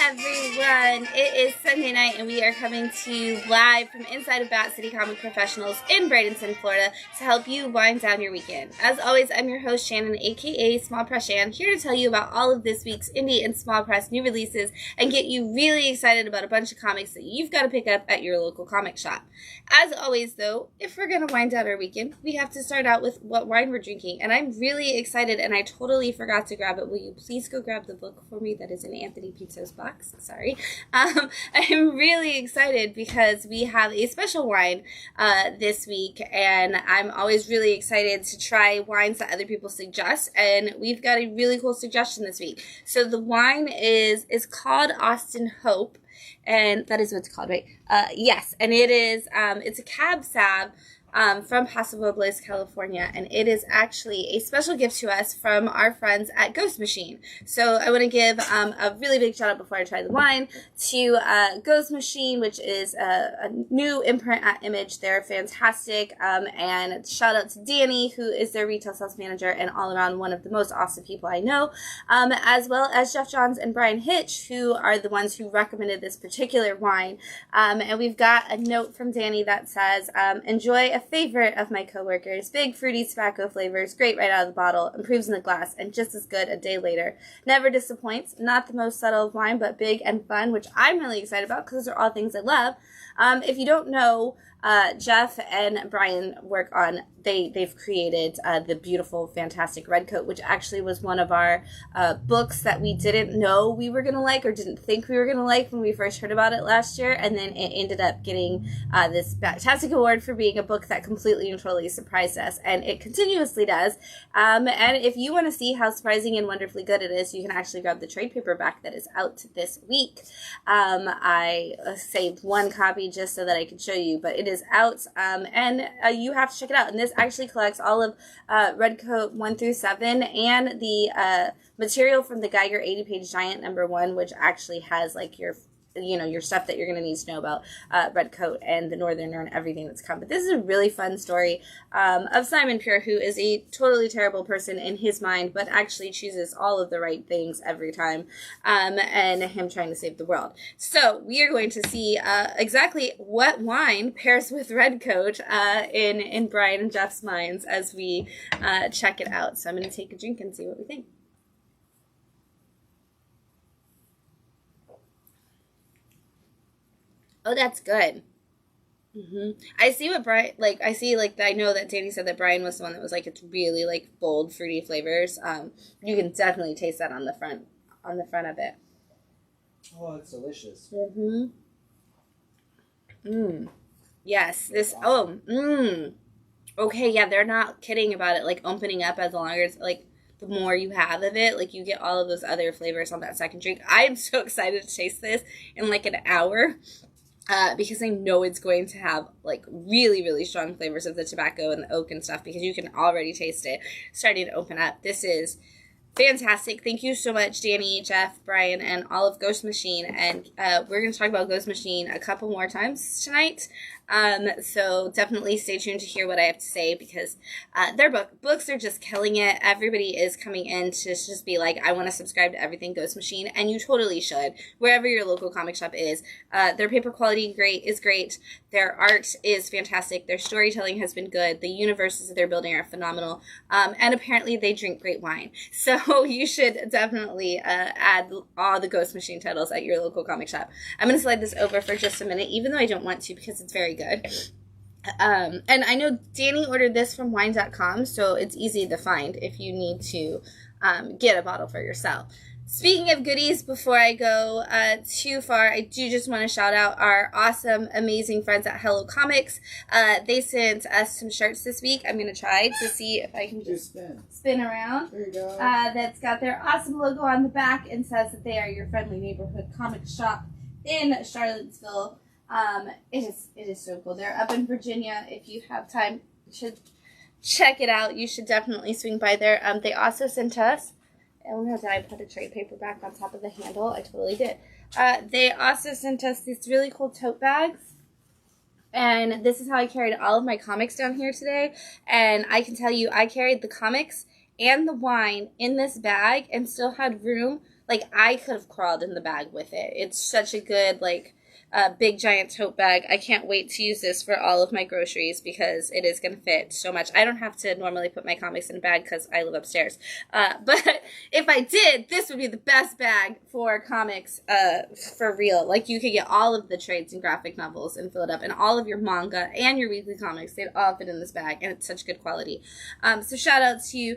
everyone. It is Sunday night and we are coming to you live from inside of Bat City Comic Professionals in Bradenton, Florida to help you wind down your weekend. As always, I'm your host Shannon, aka Small Press Shann, here to tell you about all of this week's indie and small press new releases and get you really excited about a bunch of comics that you've got to pick up at your local comic shop. As always though, if we're going to wind down our weekend, we have to start out with what wine we're drinking, and I'm really excited and I totally forgot to grab it. Will you please go grab the book for me that is in Anthony Pizzo's box? Sorry. I'm really excited because we have a special wine this week, and I'm always really excited to try wines that other people suggest, and we've got a really cool suggestion this week. So the wine is called Austin Hope, and that is what it's called, right? Yes, and it is, it's a Cab Sav from Paso Robles, California, and it is actually a special gift to us from our friends at Ghost Machine. So I want to give a really big shout out before I try the wine to Ghost Machine, which is a new imprint at Image. They're fantastic, and shout out to Dani, who is their retail sales manager and all around one of the most awesome people I know, as well as Geoff Johns and Bryan Hitch, who are the ones who recommended this particular wine. And we've got a note from Dani that says, enjoy a favorite of my coworkers, big fruity tobacco flavors, great right out of the bottle, improves in the glass, and just as good a day later. Never disappoints, not the most subtle of wine, but big and fun, which I'm really excited about because those are all things I love. If you don't know, Geoff and Bryan work on, they've created the beautiful, fantastic Redcoat, which actually was one of our books that we didn't know we were going to like or didn't think we were going to like when we first heard about it last year, and then it ended up getting this fantastic award for being a book that completely and totally surprised us, and it continuously does. And if you want to see how surprising and wonderfully good it is, you can actually grab the trade paperback that is out this week. I saved one copy just so that I could show you, but it is out, and you have to check it out. And this actually collects all of Redcoat 1 through 7 and the material from the Geiger 80-page Giant #1, which actually has like your stuff that you're going to need to know about Redcoat and the Northerner and everything that's come. But this is a really fun story of Simon Pure, who is a totally terrible person in his mind, but actually chooses all of the right things every time, and him trying to save the world. So we are going to see exactly what wine pairs with Redcoat in Bryan and Geoff's minds as we check it out. So I'm going to take a drink and see what we think. Oh, that's good. I see what Bryan, I know that Dani said that Bryan was the one that was like, it's really like bold, fruity flavors. You can definitely taste that on the front of it. Oh, it's delicious. Yes, okay, yeah, they're not kidding about it, like, opening up as longer as, like, the more you have of it, like, you get all of those other flavors on that second drink. I am so excited to taste this in, like, an hour. Because I know it's going to have like really, really strong flavors of the tobacco and the oak and stuff, because you can already taste it starting to open up. This is fantastic. Thank you so much, Dani, Geoff, Bryan, and all of Ghost Machine. And we're going to talk about Ghost Machine a couple more times tonight. So definitely stay tuned to hear what I have to say, because their books are just killing it. Everybody is coming in to just be like, I want to subscribe to everything Ghost Machine, and you totally should, wherever your local comic shop is. Their paper quality is great. Their art is fantastic. Their storytelling has been good. The universes that they're building are phenomenal. And apparently they drink great wine. So you should definitely add all the Ghost Machine titles at your local comic shop. I'm going to slide this over for just a minute, even though I don't want to, because it's very good. And I know Dani ordered this from wine.com, so it's easy to find if you need to get a bottle for yourself. Speaking of goodies, before I go too far, I do just want to shout out our awesome, amazing friends at Hello Comics. They sent us some shirts this week. I'm going to try to see if I can just spin around. There you go. That's got their awesome logo on the back and says that they are your friendly neighborhood comic shop in Charlottesville. It is so cool. They're up in Virginia. If you have time, you should check it out. You should definitely swing by there. They also sent us, oh no, did I put a trade paperback on top of the handle? I totally did. They also sent us these really cool tote bags. And this is how I carried all of my comics down here today. And I can tell you, I carried the comics and the wine in this bag and still had room. Like, I could have crawled in the bag with it. It's such a good, like, big giant tote bag. I can't wait to use this for all of my groceries because it is going to fit so much. I don't have to normally put my comics in a bag because I live upstairs. But if I did, this would be the best bag for comics for real. Like, you could get all of the trades and graphic novels and fill it up, and all of your manga and your weekly comics. They'd all fit in this bag, and it's such good quality. So shout out to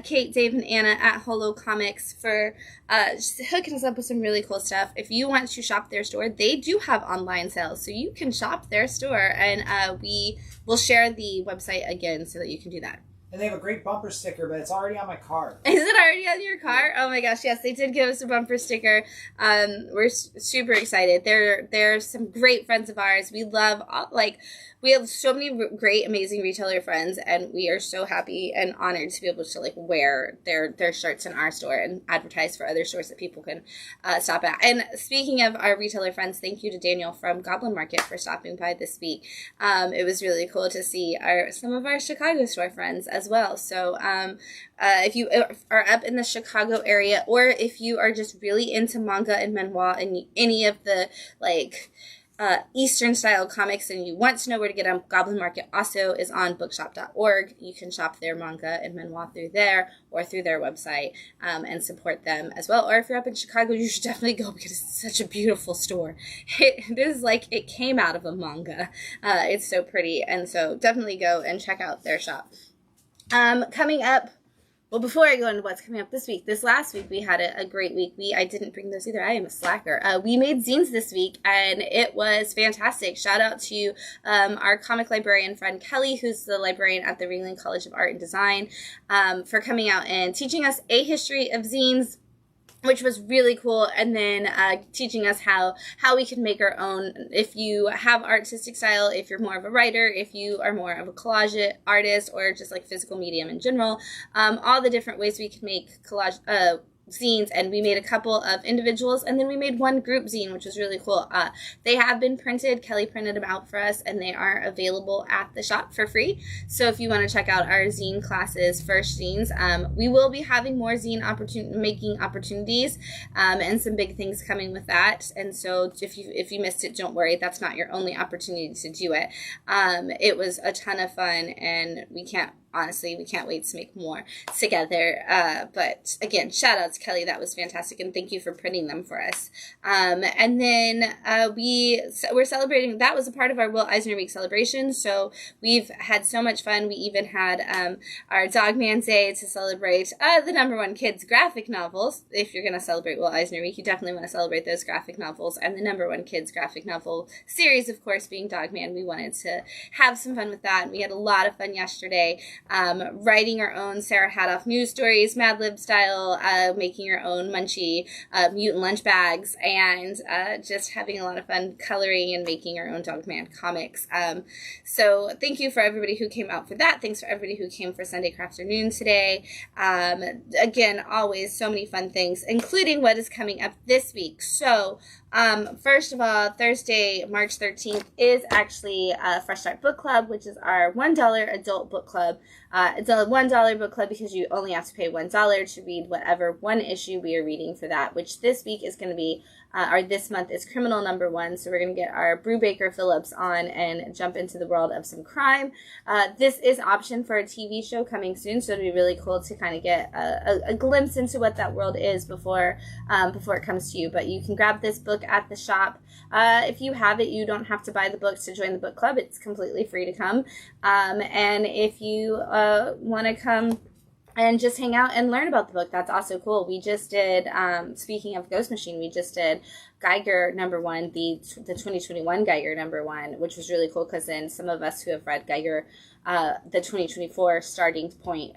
Kate, Dave, and Anna at Holo Comics for just hooking us up with some really cool stuff. If you want to shop their store, they do have online sales, so you can shop their store, and we will share the website again so that you can do that. And they have a great bumper sticker, but it's already on my car. Is it already on your car? Oh my gosh, yes, they did give us a bumper sticker. We're super excited. They're some great friends of ours. We love, we have so many great, amazing retailer friends, and we are so happy and honored to be able to, like, wear their shirts in our store and advertise for other stores that people can stop at. And speaking of our retailer friends, thank you to Daniel from Goblin Market for stopping by this week. It was really cool to see some of our Chicago store friends as well. So if you are up in the Chicago area, or if you are just really into manga and manhwa and any of the, like, Eastern style comics and you want to know where to get them, Goblin Market also is on bookshop.org. You can shop their manga and manhwa through there or through their website and support them as well. Or if you're up in Chicago, you should definitely go because it's such a beautiful store. It is like it came out of a manga. It's so pretty, and so definitely go and check out their shop. Coming up, well, before I go into what's coming up this last week, we had a great week. I didn't bring those either. I am a slacker. We made zines this week, and it was fantastic. Shout out to our comic librarian friend Kelly, who's the librarian at the Ringling College of Art and Design, for coming out and teaching us a history of zines, which was really cool, and then teaching us how we can make our own. If you have artistic style, if you're more of a writer, if you are more of a collage artist, or just like physical medium in general, all the different ways we can make collage zines. And we made a couple of individuals, and then we made one group zine, which was really cool. They have been printed. Kelly printed them out for us, and they are available at the shop for free. So if you want to check out our zine classes, first zines, we will be having more zine making opportunities, and some big things coming with that. And so if you missed it, don't worry, that's not your only opportunity to do it. It was a ton of fun, and we can't wait to make more together. But again, shout out to Kelly. That was fantastic. And thank you for printing them for us. And then we're celebrating. That was a part of our Will Eisner Week celebration. So we've had so much fun. We even had our Dogman Day to celebrate the #1 kids graphic novels. If you're going to celebrate Will Eisner Week, you definitely want to celebrate those graphic novels. And the #1 kids graphic novel series, of course, being Dogman. We wanted to have some fun with that. And we had a lot of fun yesterday. Writing our own Sarah Hadoff news stories, Mad Lib style, making your own Munchie mutant lunch bags, and just having a lot of fun coloring and making our own Dogman comics. So thank you for everybody who came out for that. Thanks for everybody who came for Sunday Crafternoon today. Again, always so many fun things, including what is coming up this week. So first of all, Thursday, March 13th is actually Fresh Start Book Club, which is our $1 adult book club. It's a $1 book club because you only have to pay $1 to read whatever one issue we are reading for that, which this week is going to be, or this month is Criminal #1. So we're going to get our Brubaker Phillips on and jump into the world of some crime. This is option for a TV show coming soon, so it'd be really cool to kind of get a glimpse into what that world is before it comes to you. But you can grab this book at the shop. If you have it, you don't have to buy the books to join the book club. It's completely free to come. And if you want to come and just hang out and learn about the book, that's also cool. We just did, speaking of Ghost Machine, we just did Geiger #1, the 2021 Geiger #1, which was really cool because then some of us who have read Geiger, the 2024 starting point,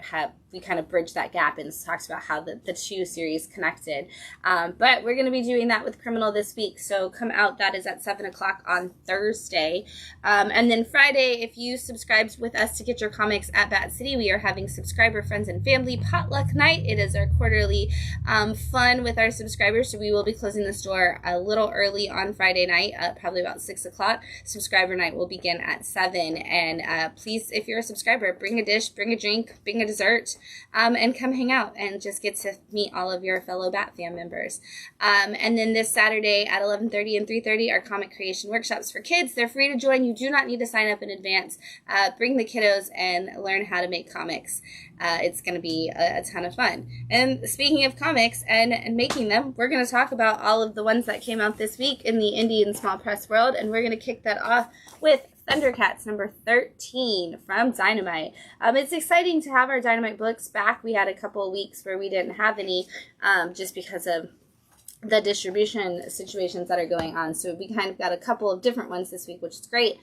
we kind of bridged that gap and talked about how the two series connected. But we're going to be doing that with Criminal this week, so come out. That is at 7 o'clock on Thursday. And then Friday, if you subscribed with us to get your comics at Bat City, we are having Subscriber Friends and Family Potluck Night. It is our quarterly fun with our subscribers, so we will be closing the store a little early on Friday night, probably about 6 o'clock. Subscriber night will begin at 7, and please, if you're a subscriber, bring a dish, bring a drink, bring a dessert, and come hang out and just get to meet all of your fellow Bat Fam members. And then this Saturday at 11:30 and 3:30 are comic creation workshops for kids. They're free to join. You do not need to sign up in advance. Bring the kiddos and learn how to make comics. It's going to be a ton of fun. And speaking of comics and making them, we're going to talk about all of the ones that came out this week in the indie and small press world, and we're going to kick that off with Thundercats number 13 from Dynamite. It's exciting to have our Dynamite books back. We had a couple of weeks where we didn't have any just because of the distribution situations that are going on. So we kind of got a couple of different ones this week, which is great.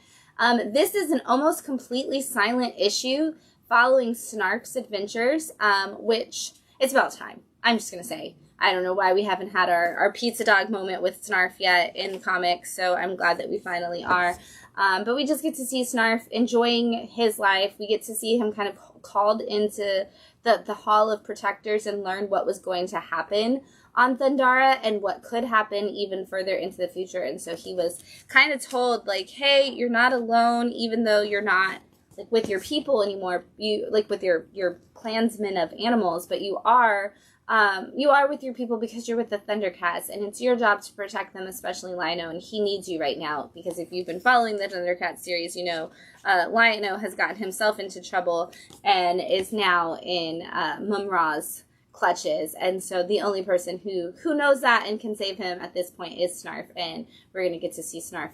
This is an almost completely silent issue following Snarf's adventures, which it's about time. I'm just going to say. I don't know why we haven't had our pizza dog moment with Snarf yet in comics, so I'm glad that we finally are. But we just get to see Snarf enjoying his life. We get to see him kind of called into the Hall of Protectors and learn what was going to happen on Thundara and what could happen even further into the future. And so he was kind of told, like, hey, you're not alone, even though you're not like with your people anymore, you like with your clansmen of animals, but you are with your people because you're with the Thundercats, and it's your job to protect them, especially Lion-O, and he needs you right now, because if you've been following the Thundercats series, you know Lion-O has gotten himself into trouble and is now in Mum-Ra's clutches, and so the only person who knows that and can save him at this point is Snarf, and we're going to get to see Snarf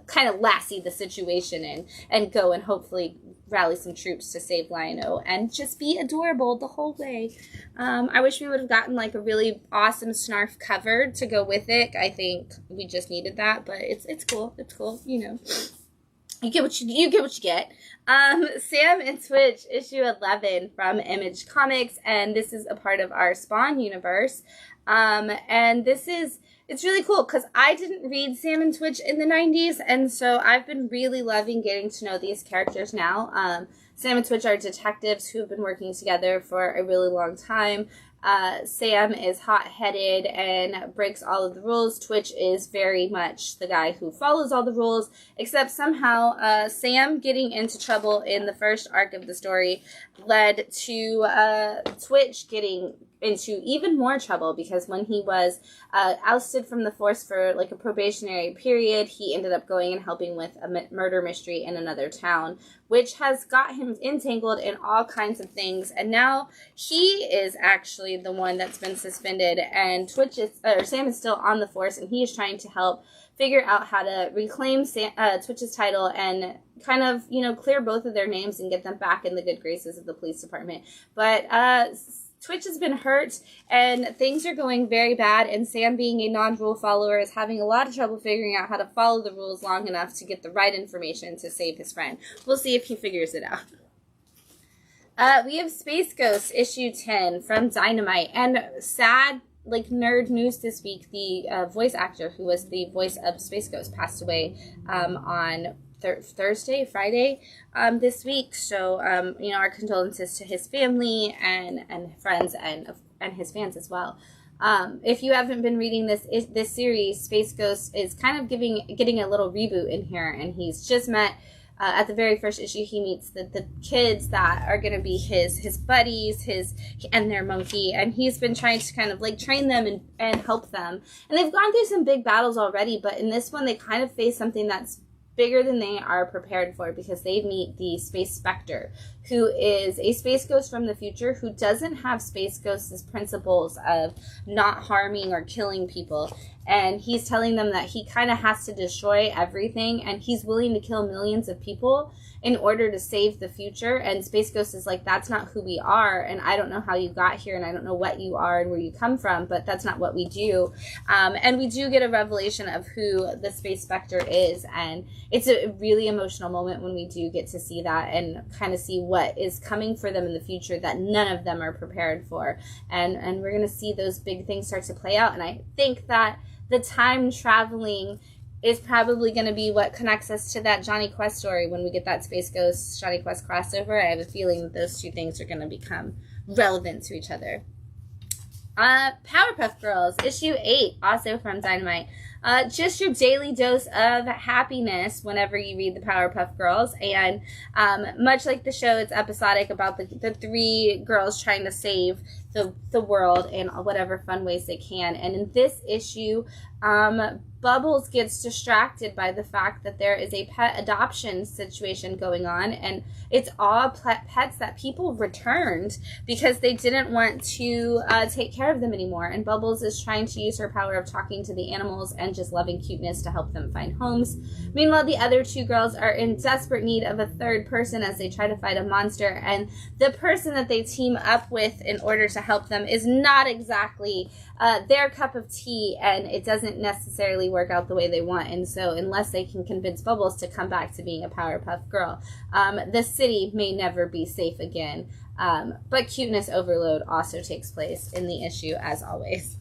kind of lassie the situation and go and hopefully rally some troops to save Lion-O and just be adorable the whole way. I wish we would have gotten like a really awesome Snarf cover to go with it. I think we just needed that, but it's cool. It's cool, you know. You get what you get. Sam and Twitch issue 11 from Image Comics, and this is a part of our Spawn universe. And it's really cool because I didn't read Sam and Twitch in the 90s, and so I've been really loving getting to know these characters now. Sam and Twitch are detectives who have been working together for a really long time. Sam is hot-headed and breaks all of the rules. Twitch is very much the guy who follows all the rules, except somehow Sam getting into trouble in the first arc of the story led to Twitch getting into even more trouble, because when he was ousted from the force for like a probationary period, he ended up going and helping with a murder mystery in another town, which has got him entangled in all kinds of things, and now he is actually the one that's been suspended, and Sam is still on the force, and he is trying to help figure out how to reclaim Twitch's title and kind of, you know, clear both of their names and get them back in the good graces of the police department. But Twitch has been hurt, and things are going very bad, and Sam, being a non-rule follower, is having a lot of trouble figuring out how to follow the rules long enough to get the right information to save his friend. We'll see if he figures it out. We have Space Ghost, issue 10 from Dynamite, and sad, like, nerd news this week. The voice actor who was the voice of Space Ghost passed away on Friday this week. So, you know, our condolences to his family and friends and his fans as well. If you haven't been reading this series, Space Ghost is kind of getting a little reboot in here, and he's just met at the very first issue, he meets the kids that are going to be his buddies, and their monkey, and he's been trying to kind of like train them and help them. And they've gone through some big battles already, but in this one they kind of face something that's bigger than they are prepared for, because they meet the Space Spectre, who is a space ghost from the future who doesn't have Space Ghost's principles of not harming or killing people. And he's telling them that he kind of has to destroy everything, and he's willing to kill millions of people in order to save the future. And Space Ghost is like, that's not who we are, and I don't know how you got here, and I don't know what you are and where you come from, but that's not what we do. And we do get a revelation of who the Space Spectre is, and it's a really emotional moment when we do get to see that and kind of see what is coming for them in the future that none of them are prepared for. And we're going to see those big things start to play out, and I think that the time traveling is probably going to be what connects us to that Johnny Quest story when we get that Space Ghost Johnny Quest crossover. I have a feeling that those two things are going to become relevant to each other. Powerpuff Girls, issue 8, also from Dynamite. just your daily dose of happiness whenever you read the Powerpuff Girls. And much like the show, it's episodic about the three girls trying to save the world in whatever fun ways they can. And in this issue, Bubbles gets distracted by the fact that there is a pet adoption situation going on, and it's all pets that people returned because they didn't want to take care of them anymore. And Bubbles is trying to use her power of talking to the animals and just loving cuteness to help them find homes. Meanwhile, the other two girls are in desperate need of a third person as they try to fight a monster, and the person that they team up with in order to help them is not exactly their cup of tea, and it doesn't necessarily work out the way they want. And so unless they can convince Bubbles to come back to being a Powerpuff Girl, the city may never be safe again. But cuteness overload also takes place in the issue, as always.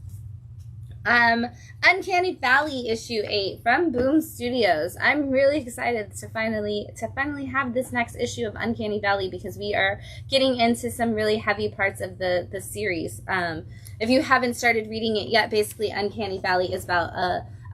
Uncanny Valley issue 8 from Boom Studios. I'm really excited to finally have this next issue of Uncanny Valley because we are getting into some really heavy parts of the series. If you haven't started reading it yet, basically Uncanny Valley is about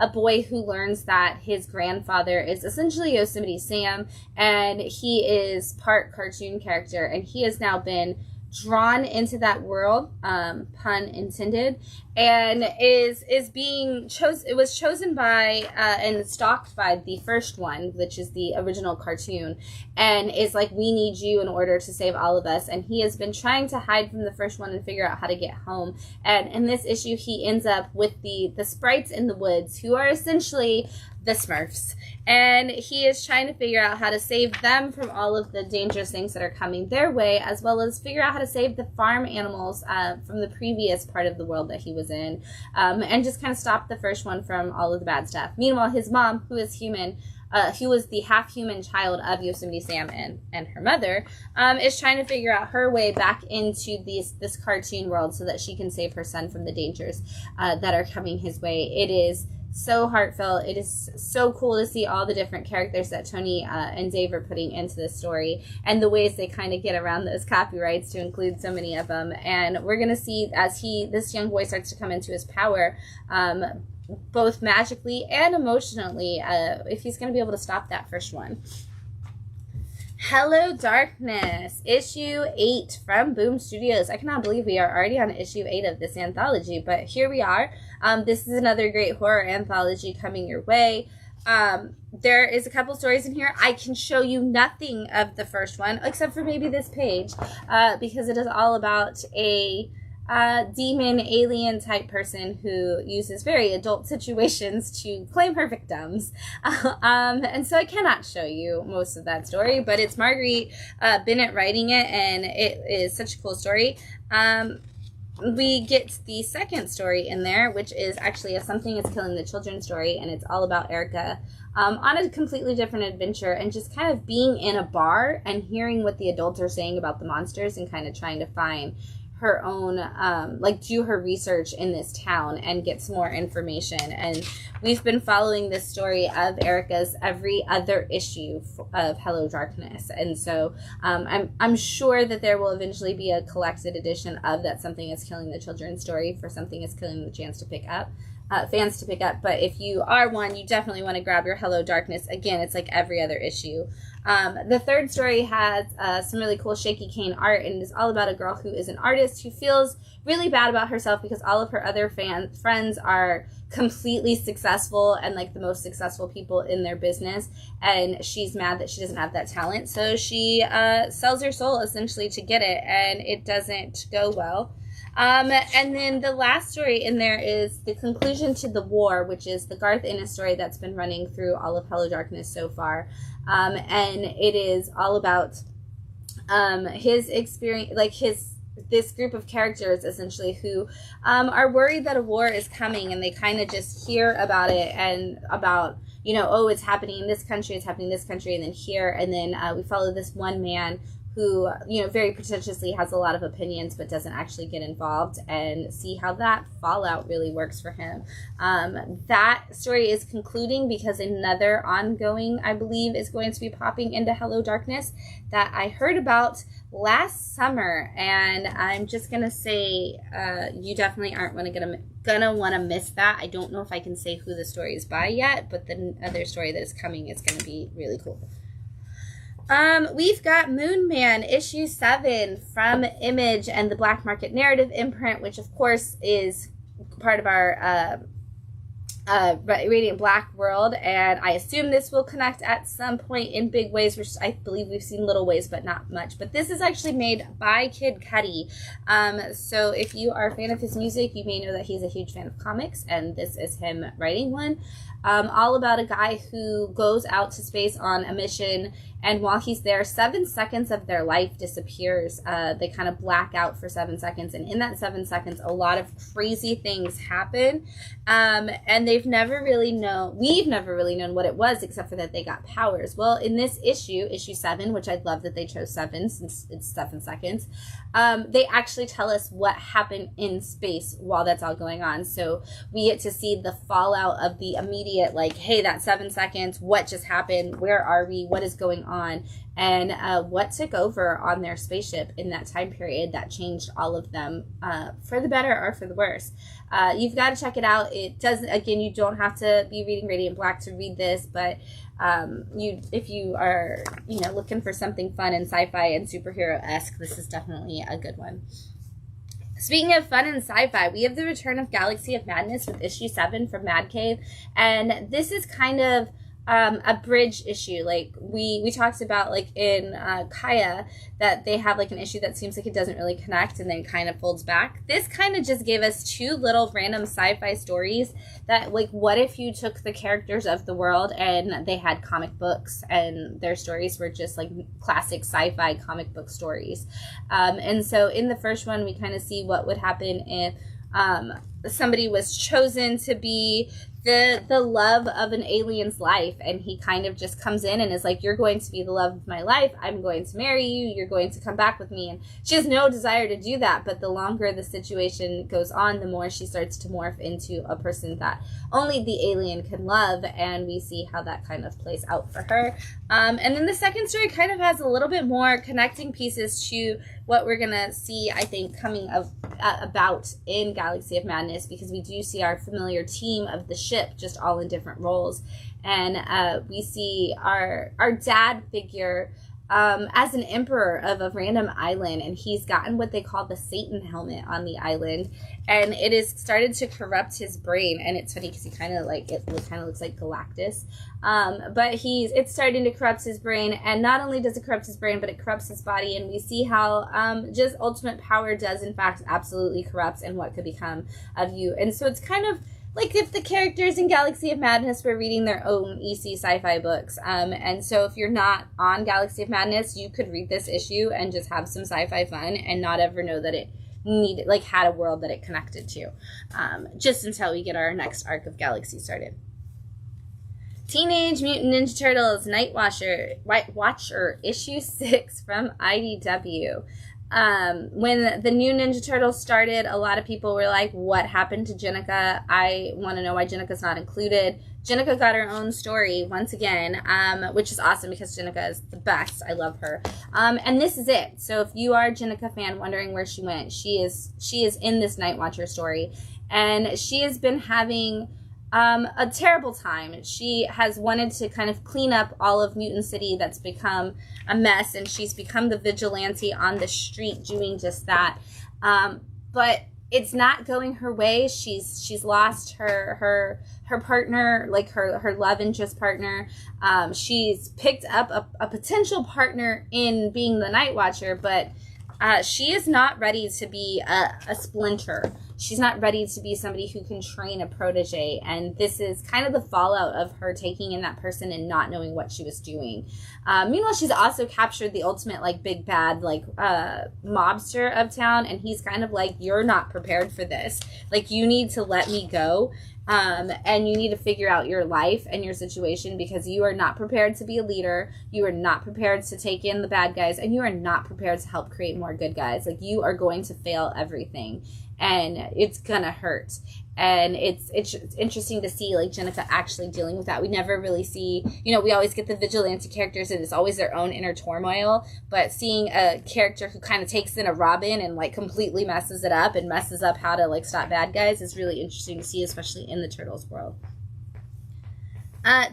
a boy who learns that his grandfather is essentially Yosemite Sam, and he is part cartoon character, and he has now been drawn into that world, pun intended, and is being chosen. It was chosen by and stalked by the first one, which is the original cartoon, and is like, we need you in order to save all of us. And he has been trying to hide from the first one and figure out how to get home. And in this issue, he ends up with the sprites in the woods, who are essentially the Smurfs, and he is trying to figure out how to save them from all of the dangerous things that are coming their way, as well as figure out how to save the farm animals from the previous part of the world that he was in, and just kind of stop the first one from all of the bad stuff. Meanwhile, his mom, who is human, who was the half-human child of Yosemite Sam and her mother, is trying to figure out her way back into this cartoon world so that she can save her son from the dangers that are coming his way. It is so heartfelt. It is so cool to see all the different characters that Tony and Dave are putting into this story, and the ways they kind of get around those copyrights to include so many of them. And we're going to see as this young boy starts to come into his power, both magically and emotionally, if he's going to be able to stop that first one. Hello Darkness, issue 8 from Boom Studios. I cannot believe we are already on issue 8 of this anthology, but here we are. This is another great horror anthology coming your way. There is a couple stories in here. I can show you nothing of the first one, except for maybe this page, because it is all about a demon alien type person who uses very adult situations to claim her victims. And so I cannot show you most of that story, but it's Marguerite Bennett writing it, and it is such a cool story. We get the second story in there, which is actually a Something Is Killing the Children story, and it's all about Erica on a completely different adventure, and just kind of being in a bar and hearing what the adults are saying about the monsters, and kind of trying to find her own, do her research in this town and get some more information. And we've been following this story of Erica's every other issue of Hello Darkness. And so I'm sure that there will eventually be a collected edition of that Something Is Killing the Children story for Something Is Killing the fans to pick up. But if you are one, you definitely want to grab your Hello Darkness. Again, it's like every other issue. The third story has some really cool shaky cane art, and is all about a girl who is an artist who feels really bad about herself because all of her other friends are completely successful and like the most successful people in their business, and she's mad that she doesn't have that talent, so she sells her soul essentially to get it, and it doesn't go well. And then the last story in there is the conclusion to the war, which is the Garth Ennis story that's been running through all of Hello Darkness so far. And it is all about his experience, this group of characters essentially who are worried that a war is coming, and they kind of just hear about it and about, it's happening in this country, and then here, and then we follow this one man who, you know, very pretentiously has a lot of opinions but doesn't actually get involved, and see how that fallout really works for him. That story is concluding because another ongoing, I believe, is going to be popping into Hello Darkness that I heard about last summer, and I'm just gonna say you definitely aren't gonna want to miss that. I don't know if I can say who the story is by yet, but the other story that is coming is gonna be really cool. We've got Moon Man issue 7 from Image and the Black Market Narrative imprint, which of course is part of our Radiant Black world, and I assume this will connect at some point in big ways, which I believe we've seen little ways but not much. But this is actually made by Kid Cudi, so if you are a fan of his music, you may know that he's a huge fan of comics, and this is him writing one, all about a guy who goes out to space on a mission, and while he's there, 7 seconds of their life disappears. They kind of black out for 7 seconds, and in that 7 seconds, a lot of crazy things happen, and we've never really known what it was, except for that they got powers. Well, in this issue 7, which I love that they chose 7 since it's 7 seconds, they actually tell us what happened in space while that's all going on. So we get to see the fallout of the immediate, like, hey, that 7 seconds, what just happened, where are we, what is going on, and what took over on their spaceship in that time period that changed all of them for the better or for the worse. You've got to check it out. It doesn't, again, you don't have to be reading Radiant Black to read this, but if you are, you know, looking for something fun and sci-fi and superhero-esque, this is definitely a good one. Speaking of fun and sci-fi, we have the return of Galaxy of Madness with issue 7 from Mad Cave, and this is kind of a bridge issue. Like we talked about, like in Kaya, that they have like an issue that seems like it doesn't really connect and then kind of folds back. This kind of just gave us 2 little random sci-fi stories that, like, what if you took the characters of the world and they had comic books and their stories were just like classic sci-fi comic book stories. And so in the first one, we kind of see what would happen if somebody was chosen to be the love of an alien's life, and he kind of just comes in and is like, you're going to be the love of my life, I'm going to marry you, you're going to come back with me. And she has no desire to do that, but the longer the situation goes on, the more she starts to morph into a person that only the alien can love, and we see how that kind of plays out for her. And then the second story kind of has a little bit more connecting pieces to what we're gonna see, I think, coming about in Galaxy of Madness, because we do see our familiar team of the ship just all in different roles, and we see our dad figure as an emperor of a random island, and he's gotten what they call the Satan helmet on the island, and it has started to corrupt his brain. And it's funny because he kind of like, it kind of looks like Galactus, but it's starting to corrupt his brain, and not only does it corrupt his brain, but it corrupts his body, and we see how just ultimate power does in fact absolutely corrupts, and what could become of you. And so it's kind of like if the characters in Galaxy of Madness were reading their own EC sci-fi books. And so if you're not on Galaxy of Madness, you could read this issue and just have some sci-fi fun and not ever know that it had a world that it connected to. Just until we get our next arc of Galaxy started. Teenage Mutant Ninja Turtles Night Watcher issue 6 from IDW. When the new Ninja Turtles started, a lot of people were like, what happened to Jennika? I want to know why Jennika's not included. Jennika got her own story once again, which is awesome because Jennika is the best. I love her. And this is it. So if you are a Jennika fan wondering where she went, she is in this Night Watcher story, and she has been having a terrible time. She has wanted to kind of clean up all of Mutant City that's become a mess, and she's become the vigilante on the street doing just that. But it's not going her way. She's lost her partner, like her love interest partner. She's picked up a potential partner in being the Night Watcher, but she is not ready to be a splinter. she's not ready to be somebody who can train a protege. And this is kind of the fallout of her taking in that person and not knowing what she was doing. Meanwhile, she's also captured the ultimate, like, big bad, like, mobster of town. And he's kind of like, you're not prepared for this. Like, you need to let me go. And you need to figure out your life and your situation, because you are not prepared to be a leader. You are not prepared to take in the bad guys, and you are not prepared to help create more good guys. Like, you are going to fail everything, and it's gonna hurt. And it's interesting to see, like, Jennifer actually dealing with that. We never really see, you know, we always get the vigilante characters and it's always their own inner turmoil, but seeing a character who kind of takes in a Robin and, like, completely messes it up and messes up how to, like, stop bad guys is really interesting to see, especially in the Turtles world.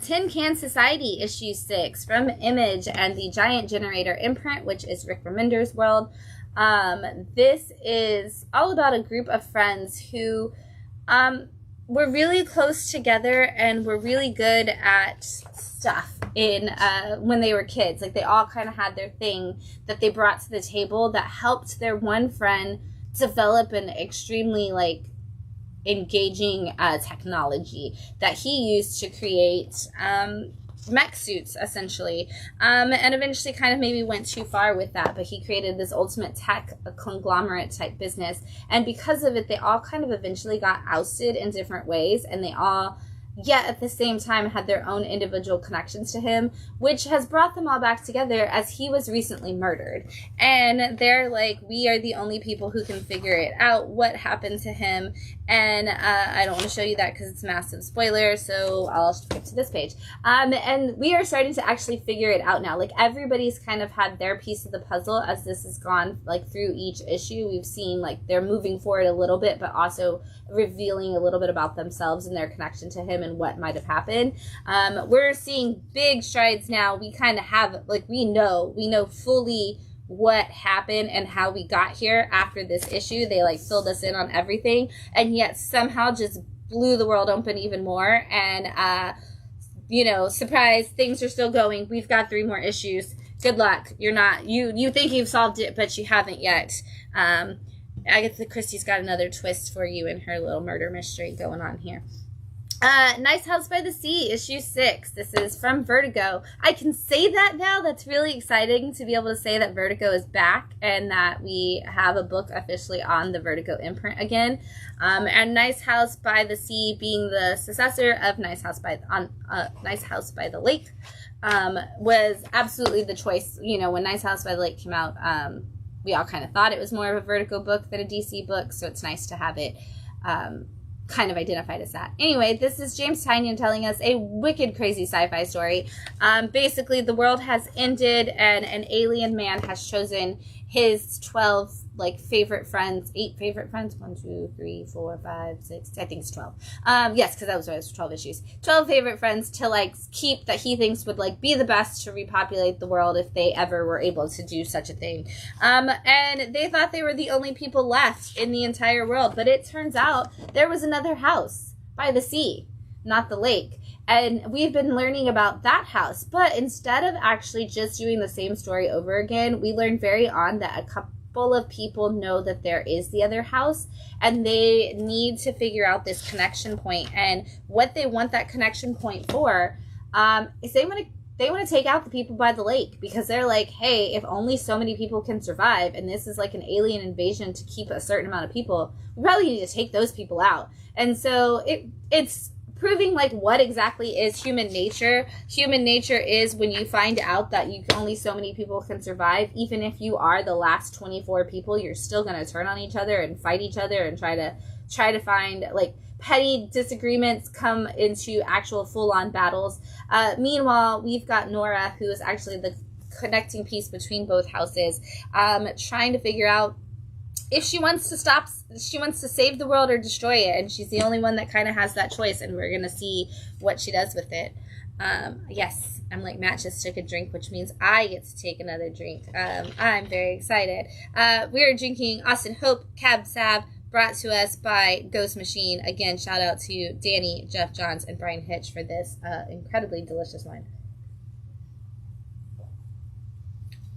Tin Can Society, issue 6, from Image and the Giant Generator imprint, which is Rick Remender's world. This is all about a group of friends who were really close together and were really good at stuff in when they were kids. Like, they all kind of had their thing that they brought to the table that helped their one friend develop an extremely, like, engaging technology that he used to create mech suits, essentially, and eventually kind of maybe went too far with that, but he created this ultimate tech conglomerate type business, and because of it, they all kind of eventually got ousted in different ways, and they all, yet at the same time, had their own individual connections to him, which has brought them all back together as he was recently murdered. And they're like, we are the only people who can figure it out, what happened to him. And I don't want to show you that because it's a massive spoiler, so I'll skip to this page. And we are starting to actually figure it out now. Like, everybody's kind of had their piece of the puzzle as this has gone, like, through each issue. We've seen, like, they're moving forward a little bit, but also revealing a little bit about themselves and their connection to him and what might have happened. We're seeing big strides now. We kind of have, like, we know fully what happened and how we got here after this issue. They, like, filled us in on everything, and yet somehow just blew the world open even more. And you know, surprise, things are still going. We've got 3 more issues. Good luck. You're not, you think you've solved it, but you haven't yet. Agatha Christie's got another twist for you in her little murder mystery going on here. Nice House by the Sea, issue 6. This is from Vertigo. I can say that now. That's really exciting to be able to say that Vertigo is back and that we have a book officially on the Vertigo imprint again. And Nice House by the Sea, being the successor of Nice House by the Lake, was absolutely the choice. You know, when Nice House by the Lake came out, we all kind of thought it was more of a Vertigo book than a DC book, so it's nice to have it kind of identified as that. Anyway, this is James Tynion telling us a wicked crazy sci-fi story. Basically, the world has ended and an alien man has chosen his 12 like favorite friends, 8 favorite friends, 1, 2, 3, 4, 5, 6, I think it's 12. Yes, because that was why it was 12 issues. 12 favorite friends to like keep that he thinks would like be the best to repopulate the world if they ever were able to do such a thing. And they thought they were the only people left in the entire world, but it turns out there was another house by the sea, not the lake. And we've been learning about that house, but instead of actually just doing the same story over again, we learned very on that a couple of people know that there is the other house and they need to figure out this connection point. And what they want that connection point for is they want to take out the people by the lake, because they're like, hey, if only so many people can survive, and this is like an alien invasion to keep a certain amount of people, we probably need to take those people out. And so it's proving like what exactly is human nature. Human nature is when you find out that only so many people can survive, even if you are the last 24 people, you're still going to turn on each other and fight each other and try to find like petty disagreements come into actual full-on battles. Meanwhile, we've got Nora, who is actually the connecting piece between both houses, trying to figure out if she wants to save the world or destroy it, and she's the only one that kind of has that choice, and we're gonna see what she does with it. Yes, I'm like, Matt just took a drink, which means I get to take another drink. I'm very excited. We are drinking Austin Hope Cab Sav, brought to us by Ghost Machine. Again, shout out to Dani, Geoff Johns, and Bryan Hitch for this incredibly delicious wine.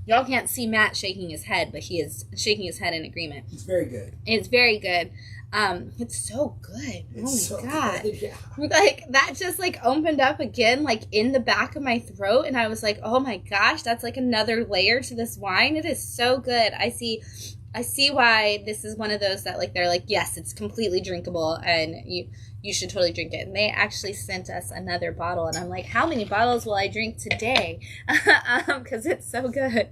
Y'all can't see Matt shaking his head, but he is shaking his head in agreement. It's very good. It's very good. It's so good. It's oh my so God. good, yeah. Like, that just, like, opened up again, like, in the back of my throat, and I was like, oh my gosh, that's, like, another layer to this wine. It is so good. I see why this is one of those that, like, they're like, yes, it's completely drinkable, and you should totally drink it. And they actually sent us another bottle, and I'm like, how many bottles will I drink today? Because it's so good.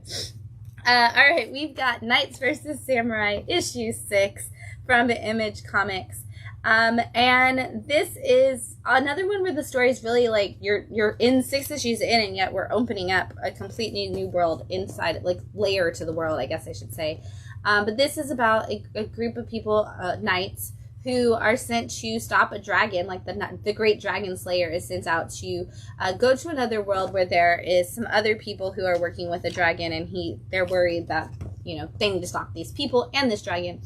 All right, we've got Knights vs. Samurai, issue 6 from Image Comics. And this is another one where the story is really like you're in 6 issues in, and yet we're opening up a completely new world inside, like layer to the world, I guess I should say. But this is about a group of people, knights, who are sent to stop a dragon. Like the great dragon slayer is sent out to go to another world where there is some other people who are working with a dragon, and they're worried that, you know, they need to stop these people and this dragon.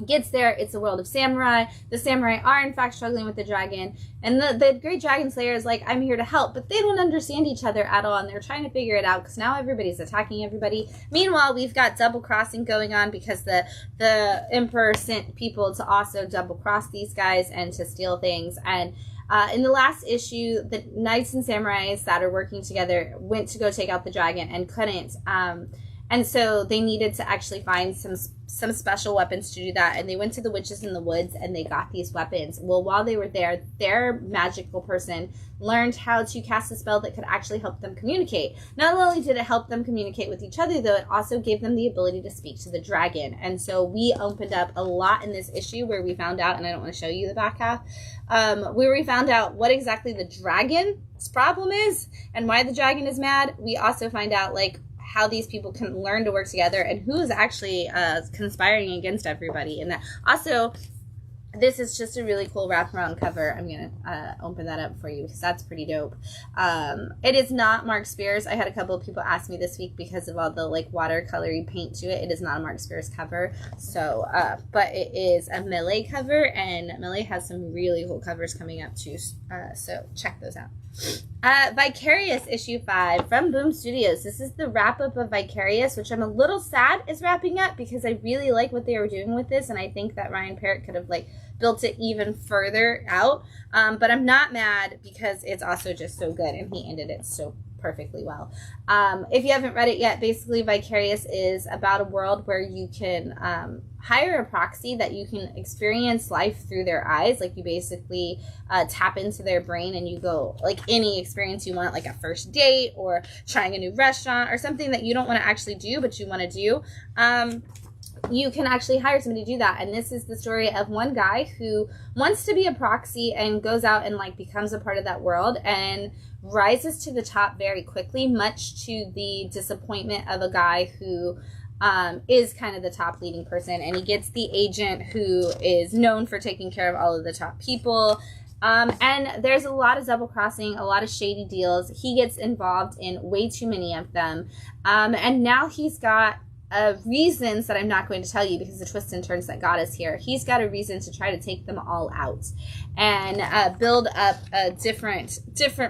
Gets there, it's a world of samurai. The samurai are in fact struggling with the dragon, and the great dragon slayer is like, I'm here to help, but they don't understand each other at all, and they're trying to figure it out because now everybody's attacking everybody. Meanwhile, we've got double crossing going on because the emperor sent people to also double cross these guys and to steal things. And in the last issue, the knights and samurais that are working together went to go take out the dragon and couldn't. And so they needed to actually find some special weapons to do that. And they went to the witches in the woods and they got these weapons. Well, while they were there, their magical person learned how to cast a spell that could actually help them communicate. Not only did it help them communicate with each other, though, it also gave them the ability to speak to the dragon. And so we opened up a lot in this issue where we found out, and I don't want to show you the back half, where we found out what exactly the dragon's problem is and why the dragon is mad. We also find out, like, how these people can learn to work together and who is actually conspiring against everybody. And that also, this is just a really cool wraparound cover. I'm going to open that up for you because that's pretty dope. It is not Mark Spears. I had a couple of people ask me this week because of all the like watercolory paint to it. It is not a Mark Spears cover. So, but it is a Melee cover, and Melee has some really cool covers coming up too. So check those out. Vicarious issue 5 from Boom Studios. This is the wrap up of Vicarious, which I'm a little sad is wrapping up because I really like what they were doing with this, and I think that Ryan Parrott could have like built it even further out. But I'm not mad because it's also just so good, and he ended it so perfectly well. If you haven't read it yet, basically Vicarious is about a world where you can hire a proxy that you can experience life through their eyes. Like you basically tap into their brain and you go like any experience you want, like a first date or trying a new restaurant or something that you don't want to actually do but you want to do. You can actually hire somebody to do that. And this is the story of one guy who wants to be a proxy and goes out and like becomes a part of that world and rises to the top very quickly, much to the disappointment of a guy who is kind of the top leading person. And he gets the agent who is known for taking care of all of the top people. And there's a lot of double crossing, a lot of shady deals. He gets involved in way too many of them. And now he's got reasons that I'm not going to tell you because the twists and turns that got us here. He's got a reason to try to take them all out and build up a different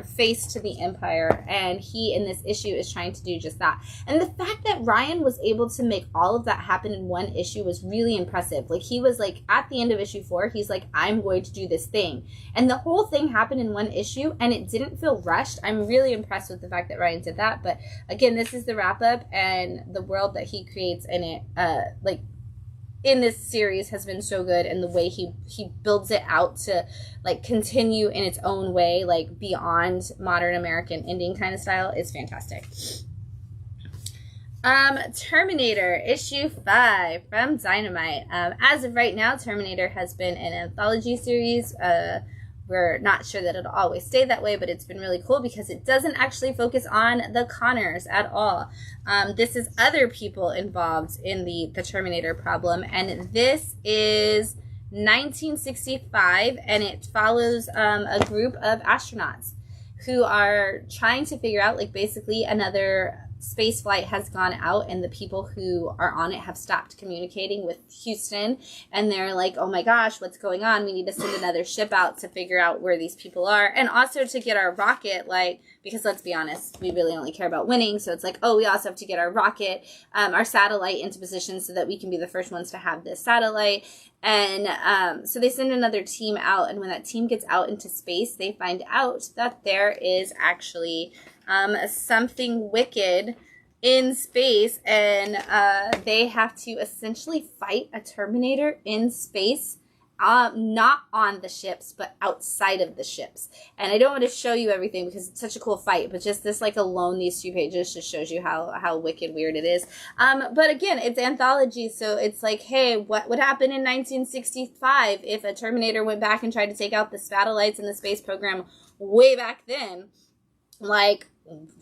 face to the empire. And he, in this issue, is trying to do just that. And the fact that Ryan was able to make all of that happen in one issue was really impressive. Like, he was like, at the end of issue 4, he's like, I'm going to do this thing. And the whole thing happened in one issue, and it didn't feel rushed. I'm really impressed with the fact that Ryan did that. But again, this is the wrap up, and the world that he creates in it, like in this series, has been so good, and the way he builds it out to like continue in its own way, like beyond modern American ending kind of style, is fantastic. Terminator issue 5 from Dynamite. As of right now, Terminator has been an anthology series. We're not sure that it'll always stay that way, but it's been really cool because it doesn't actually focus on the Connors at all. This is other people involved in the Terminator problem, and this is 1965, and it follows a group of astronauts who are trying to figure out, like, basically another space flight has gone out and the people who are on it have stopped communicating with Houston, and they're like, oh my gosh, what's going on? We need to send another ship out to figure out where these people are, and also to get our rocket, like, because let's be honest, we really only care about winning, so it's like, oh, we also have to get our rocket, our satellite into position so that we can be the first ones to have this satellite. And so they send another team out, and when that team gets out into space, they find out that there is actually something wicked in space, and they have to essentially fight a Terminator in space. Not on the ships, but outside of the ships. And I don't want to show you everything because it's such a cool fight, but just this, like, alone, these 2 pages just shows you how wicked weird it is. But again, it's anthology, so it's like, hey, what would happen in 1965 if a Terminator went back and tried to take out the satellites in the space program way back then? Like,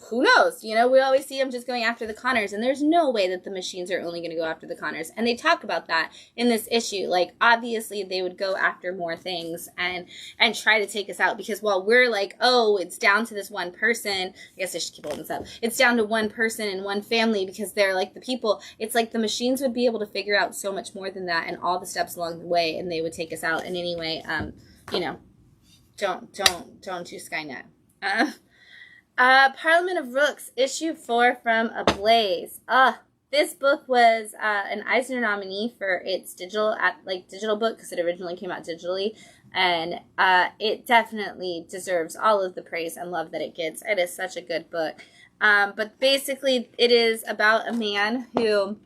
who knows? You know, we always see them just going after the Connors, and there's no way that the machines are only going to go after the Connors. And they talk about that in this issue. Like, obviously, they would go after more things and try to take us out, because while we're like, oh, it's down to this one person, I guess I should keep holding this up. It's down to one person and one family because they're like the people. It's like the machines would be able to figure out so much more than that and all the steps along the way, and they would take us out. And anyway, you know, don't do Skynet. Parliament of Rooks, issue 4 from Ablaze. This book was an Eisner nominee for its digital book, because it originally came out digitally, and it definitely deserves all of the praise and love that it gets. It is such a good book. But basically, it is about a man who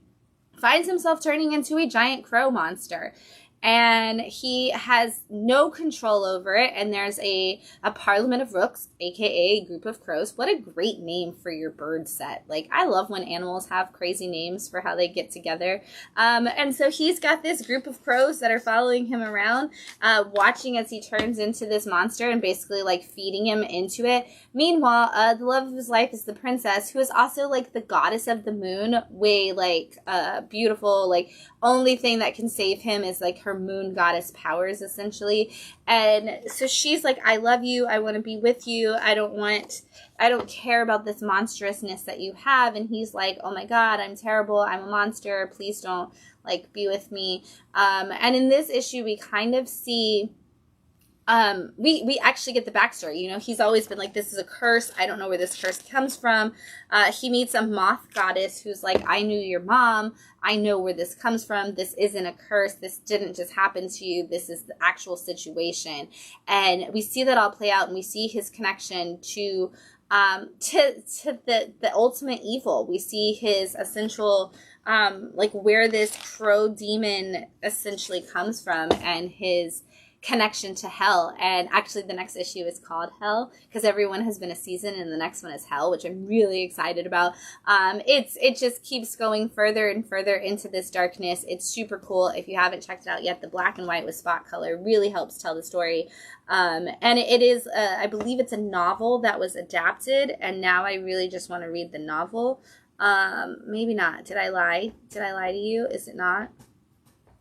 finds himself turning into a giant crow monster. And he has no control over it, and there's a Parliament of Rooks, aka a group of crows. What a great name for your bird set. Like, I love when animals have crazy names for how they get together. And so he's got this group of crows that are following him around, watching as he turns into this monster and basically, like, feeding him into it. Meanwhile, the love of his life is the princess, who is also, like, the goddess of the moon, way, like, beautiful, like, only thing that can save him is, like, her moon goddess powers, essentially. And so she's like, I love you, I want to be with you, I don't care about this monstrousness that you have. And he's like, oh my god, I'm terrible, I'm a monster, please don't, like, be with me. And in this issue, we kind of see we actually get the backstory. You know, he's always been like, this is a curse. I don't know where this curse comes from. He meets a moth goddess who's like, I knew your mom. I know where this comes from. This isn't a curse. This didn't just happen to you. This is the actual situation. And we see that all play out, and we see his connection to the ultimate evil. We see his essential, like, where this crow demon essentially comes from, and his connection to hell. And actually the next issue is called Hell, because everyone has been a season, and the next one is Hell, which I'm really excited about. It just keeps going further and further into this darkness. It's super cool. If you haven't checked it out yet, the black and white with spot color really helps tell the story. And it is, I believe it's a novel that was adapted, and now I really just want to read the novel. Maybe not. Did I lie? Did I lie to you? Is it not?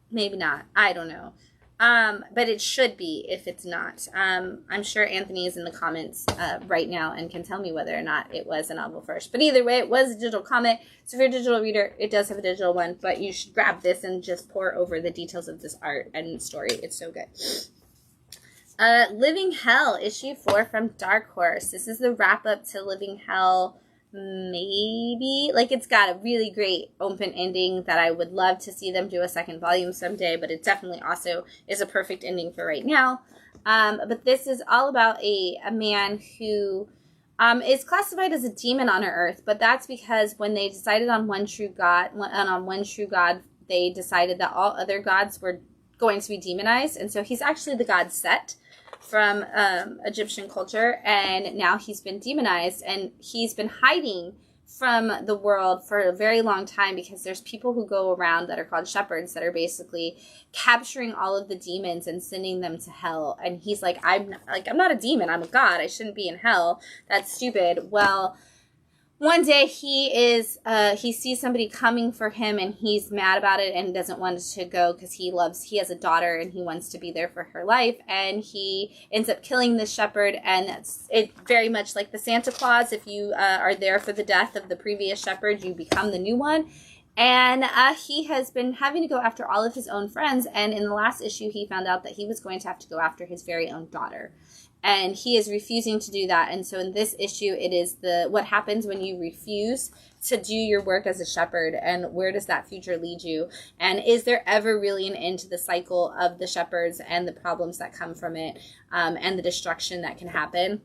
Maybe not. I don't know. But it should be if it's not. I'm sure Anthony is in the comments right now and can tell me whether or not it was a novel first. But either way, it was a digital comic. So if you're a digital reader, it does have a digital one. But you should grab this and just pore over the details of this art and story. It's so good. Living Hell, issue 4 from Dark Horse. This is the wrap-up to Living Hell. Maybe, like, it's got a really great open ending that I would love to see them do a second volume someday, but it definitely also is a perfect ending for right now. But this is all about a man who is classified as a demon on Earth, but that's because when they decided on one true God, they decided that all other gods were going to be demonized, and so he's actually the god Set from Egyptian culture, and now he's been demonized, and he's been hiding from the world for a very long time because there's people who go around that are called shepherds that are basically capturing all of the demons and sending them to hell. And he's like, I'm not a demon, I'm a god, I shouldn't be in hell, that's stupid. Well, one day he sees somebody coming for him, and he's mad about it and doesn't want to go because he has a daughter and he wants to be there for her life, and he ends up killing this shepherd. And it's very much like the Santa Claus. If you are there for the death of the previous shepherd, you become the new one. And he has been having to go after all of his own friends, and in the last issue he found out that he was going to have to go after his very own daughter. and he is refusing to do that. And so in this issue, it is what happens when you refuse to do your work as a shepherd, and where does that future lead you? And is there ever really an end to the cycle of the shepherds and the problems that come from it, and the destruction that can happen?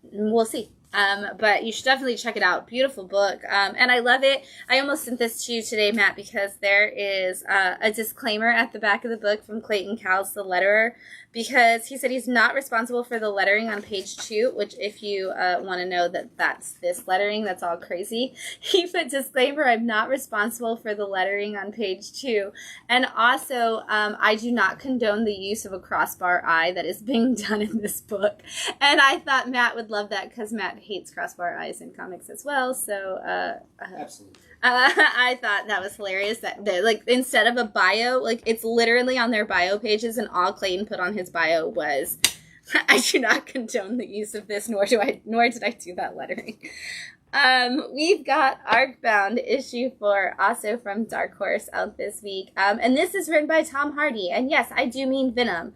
We'll see. But you should definitely check it out. Beautiful book. And I love it. I almost sent this to you today, Matt, because there is a disclaimer at the back of the book from Clayton Cowles, the letterer, because he said he's not responsible for the lettering on page 2, which if you want to know that's this lettering, that's all crazy. He put disclaimer, I'm not responsible for the lettering on page 2. And also, I do not condone the use of a crossbar eye that is being done in this book. And I thought Matt would love that because Matt hates crossbar eyes in comics as well. So, Absolutely. I thought that was hilarious that like instead of a bio, like it's literally on their bio pages, and all Clayton put on his bio was, I do not condone the use of this, nor did I do that lettering. We've got Arcbound issue 4, also from Dark Horse, out this week. And this is written by Tom Hardy. And yes, I do mean Venom.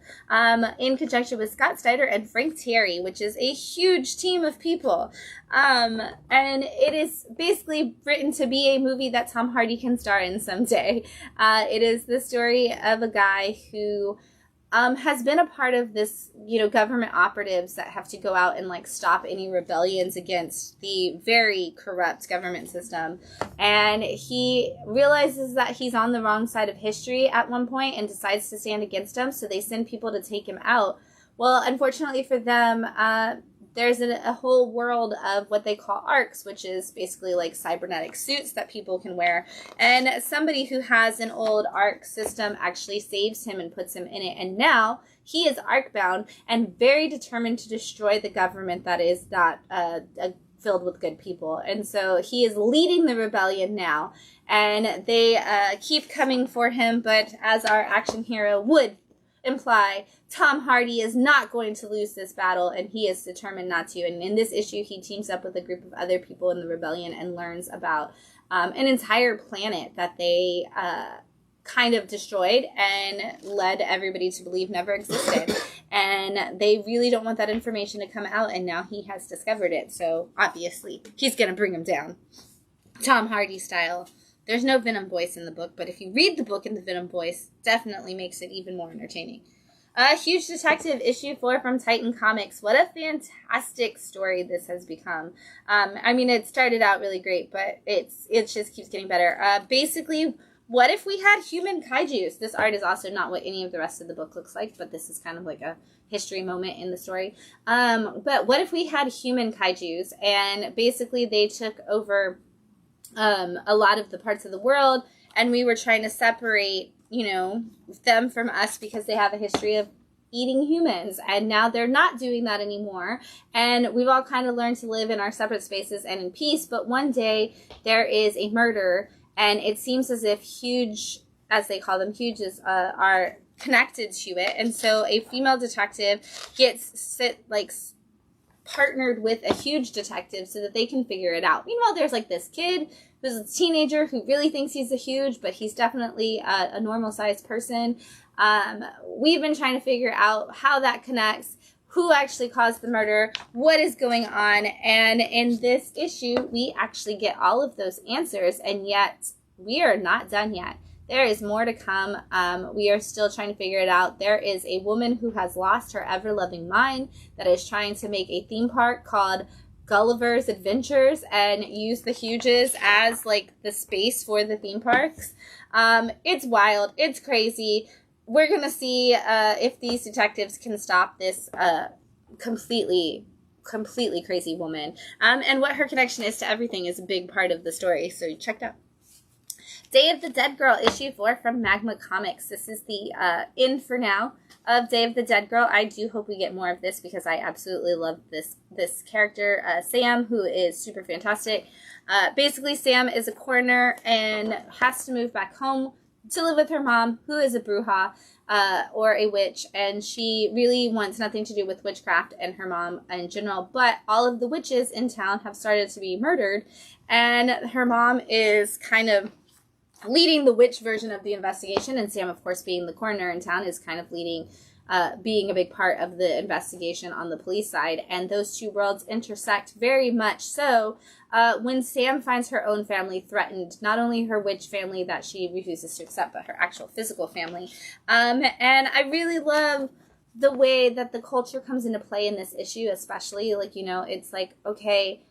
In conjunction with Scott Snyder and Frank Terry, which is a huge team of people. And it is basically written to be a movie that Tom Hardy can star in someday. It is the story of a guy who has been a part of this, government operatives that have to go out and like stop any rebellions against the very corrupt government system. And he realizes that he's on the wrong side of history at one point and decides to stand against them. So they send people to take him out. Well, unfortunately for them, there's a whole world of what they call arcs, which is basically like cybernetic suits that people can wear. And somebody who has an old arc system actually saves him and puts him in it. And now he is arc-bound and very determined to destroy the government that is not filled with good people. And so he is leading the rebellion now. And they keep coming for him, but as our action hero would imply, Tom Hardy is not going to lose this battle, and he is determined not to. And in this issue, he teams up with a group of other people in the rebellion and learns about an entire planet that they kind of destroyed and led everybody to believe never existed. And they really don't want that information to come out, and now he has discovered it. So obviously, he's going to bring him down, Tom Hardy style. There's no Venom voice in the book, but if you read the book in the Venom voice, definitely makes it even more entertaining. Huge Detective issue 4 from Titan Comics. What a fantastic story this has become. I mean, it started out really great, but it just keeps getting better. Basically, what if we had human kaijus? This art is also not what any of the rest of the book looks like, but this is kind of like a history moment in the story. But what if we had human kaijus, and basically they took over a lot of the parts of the world, and we were trying to separate, them from us because they have a history of eating humans, and now they're not doing that anymore, and we've all kind of learned to live in our separate spaces and in peace. But one day there is a murder, and it seems as if huge, as they call them, huges, are connected to it. And so a female detective gets partnered with a huge detective so that they can figure it out. Meanwhile, there's like this kid who's a teenager who really thinks he's a huge, but he's definitely a normal-sized person. We've been trying to figure out how that connects, who actually caused the murder, what is going on, and in this issue, we actually get all of those answers, and yet we are not done yet. There is more to come. We are still trying to figure it out. There is a woman who has lost her ever-loving mind that is trying to make a theme park called Gulliver's Adventures and use the Huges as like the space for the theme parks. It's wild. It's crazy. We're going to see if these detectives can stop this completely crazy woman. And what her connection is to everything is a big part of the story. So check it out. Day of the Dead Girl, issue 4 from Magma Comics. This is the end for now of Day of the Dead Girl. I do hope we get more of this because I absolutely love this character, Sam, who is super fantastic. Basically, Sam is a coroner and has to move back home to live with her mom, who is a bruja or a witch, and she really wants nothing to do with witchcraft and her mom in general, but all of the witches in town have started to be murdered, and her mom is kind of leading the witch version of the investigation, and Sam, of course, being the coroner in town, is kind of leading being a big part of the investigation on the police side. And those two worlds intersect very much so when Sam finds her own family threatened, not only her witch family that she refuses to accept, but her actual physical family. And I really love the way that the culture comes into play in this issue, especially, like, you know, it's like, okay,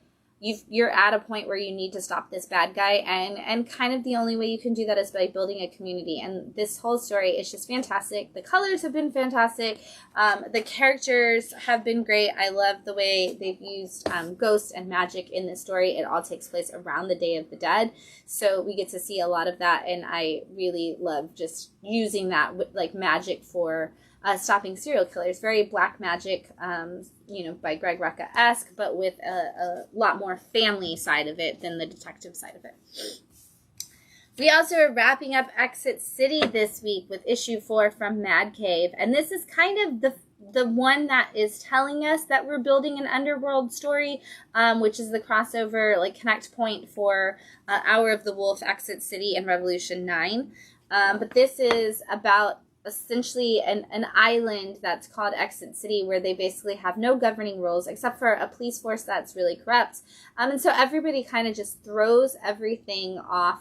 you're at a point where you need to stop this bad guy, and kind of the only way you can do that is by building a community. And this whole story is just fantastic. The colors have been fantastic. The characters have been great. I love the way they've used ghosts and magic in this story. It all takes place around the Day of the Dead, so we get to see a lot of that, and I really love just using that like magic for stopping serial killers. Very black magic, you know, by Greg Rucka-esque, but with a lot more family side of it than the detective side of it. We also are wrapping up Exit City this week with issue 4 from Mad Cave, and this is kind of the one that is telling us that we're building an underworld story, which is the crossover, like, connect point for Hour of the Wolf, Exit City, and Revolution 9. But this is about essentially an island that's called Exit City, where they basically have no governing rules except for a police force that's really corrupt. And so everybody kind of just throws everything off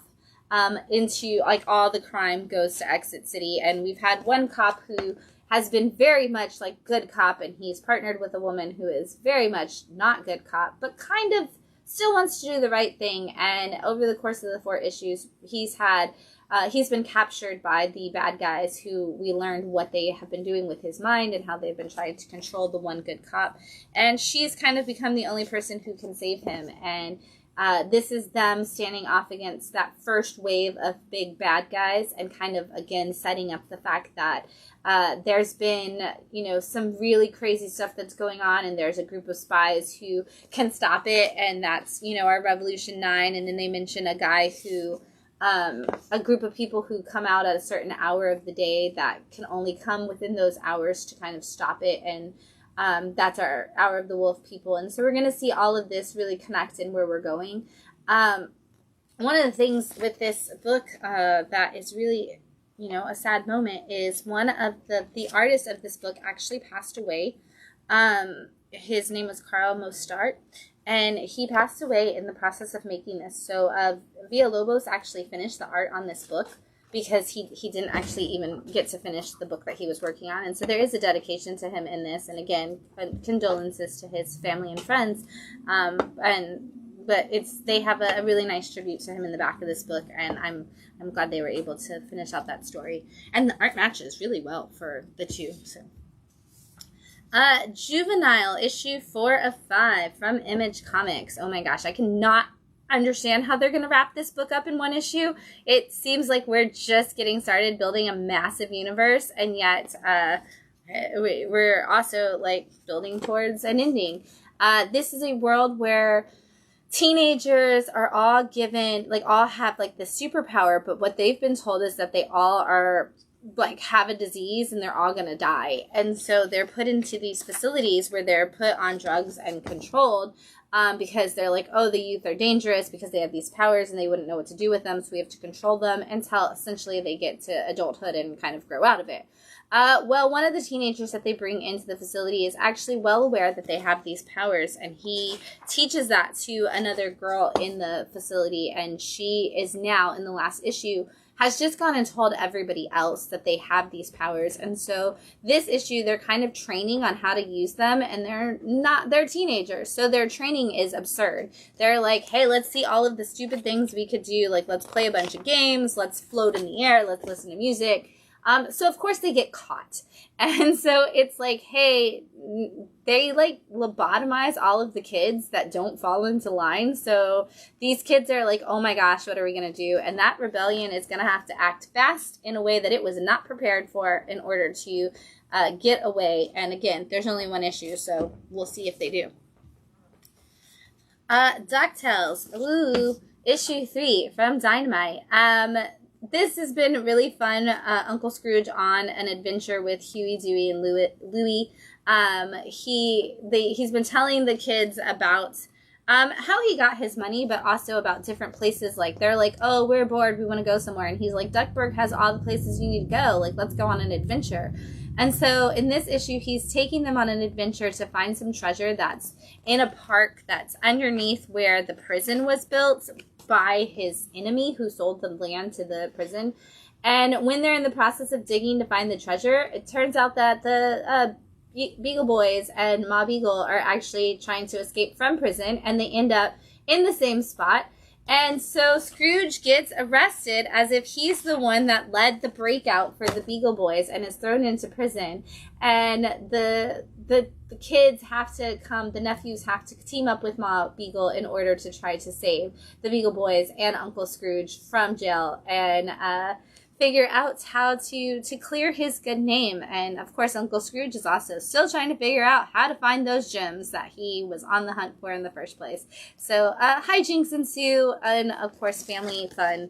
into, like, all the crime goes to Exit City. And we've had one cop who has been very much like good cop, and he's partnered with a woman who is very much not good cop, but kind of still wants to do the right thing. And over the course of the 4 issues, he's been captured by the bad guys, who we learned what they have been doing with his mind and how they've been trying to control the one good cop. And she's kind of become the only person who can save him. And this is them standing off against that first wave of big bad guys, and kind of, again, setting up the fact that there's been, you know, some really crazy stuff that's going on, and there's a group of spies who can stop it, and that's, you know, our Revolution 9. And then they mention a guy who... a group of people who come out at a certain hour of the day that can only come within those hours to kind of stop it. And that's our Hour of the Wolf people. And so we're going to see all of this really connect in where we're going. One of the things with this book that is really, you know, a sad moment is one of the artists of this book actually passed away. His name was Carl Mostart. And he passed away in the process of making this. So Villalobos actually finished the art on this book, because he didn't actually even get to finish the book that he was working on. And so there is a dedication to him in this. And again, condolences to his family and friends. But they have a really nice tribute to him in the back of this book. And I'm glad they were able to finish out that story. And the art matches really well for the two. So. Juvenile, issue 4 of 5 from Image Comics. Oh my gosh, I cannot understand how they're going to wrap this book up in one issue. It seems like we're just getting started building a massive universe, and yet we're also, like, building towards an ending. This is a world where teenagers are all given, like, all have, like, the superpower, but what they've been told is that they all are, like, have a disease and they're all gonna die. And so they're put into these facilities where they're put on drugs and controlled, because they're like, oh, the youth are dangerous because they have these powers and they wouldn't know what to do with them, so we have to control them until essentially they get to adulthood and kind of grow out of it. Well, one of the teenagers that they bring into the facility is actually well aware that they have these powers, and he teaches that to another girl in the facility, and she is now, in the last issue, has just gone and told everybody else that they have these powers. And so this issue, they're kind of training on how to use them, and they're teenagers, so their training is absurd. They're like, hey, let's see all of the stupid things we could do, like, let's play a bunch of games, let's float in the air, let's listen to music. So of course they get caught. And so it's like, hey, they, like, lobotomize all of the kids that don't fall into line. So these kids are like, oh my gosh, what are we going to do? And that rebellion is going to have to act fast in a way that it was not prepared for in order to get away. And again, there's only one issue, so we'll see if they do. DuckTales, ooh, issue 3 from Dynamite. This has been really fun. Uncle Scrooge on an adventure with Huey, Dewey, and Louie. He's been telling the kids about how he got his money, but also about different places. Like, they're like, oh, we're bored, we want to go somewhere. And he's like, Duckburg has all the places you need to go. Like, let's go on an adventure. And so in this issue, he's taking them on an adventure to find some treasure that's in a park that's underneath where the prison was built by his enemy who sold the land to the prison. And when they're in the process of digging to find the treasure, it turns out that the Beagle Boys and Ma Beagle are actually trying to escape from prison, and they end up in the same spot. And so Scrooge gets arrested as if he's the one that led the breakout for the Beagle Boys and is thrown into prison. And the kids have to come, the nephews have to team up with Ma Beagle in order to try to save the Beagle Boys and Uncle Scrooge from jail and figure out how to clear his good name. And of course, Uncle Scrooge is also still trying to figure out how to find those gems that he was on the hunt for in the first place. So hijinks ensue, and of course, family fun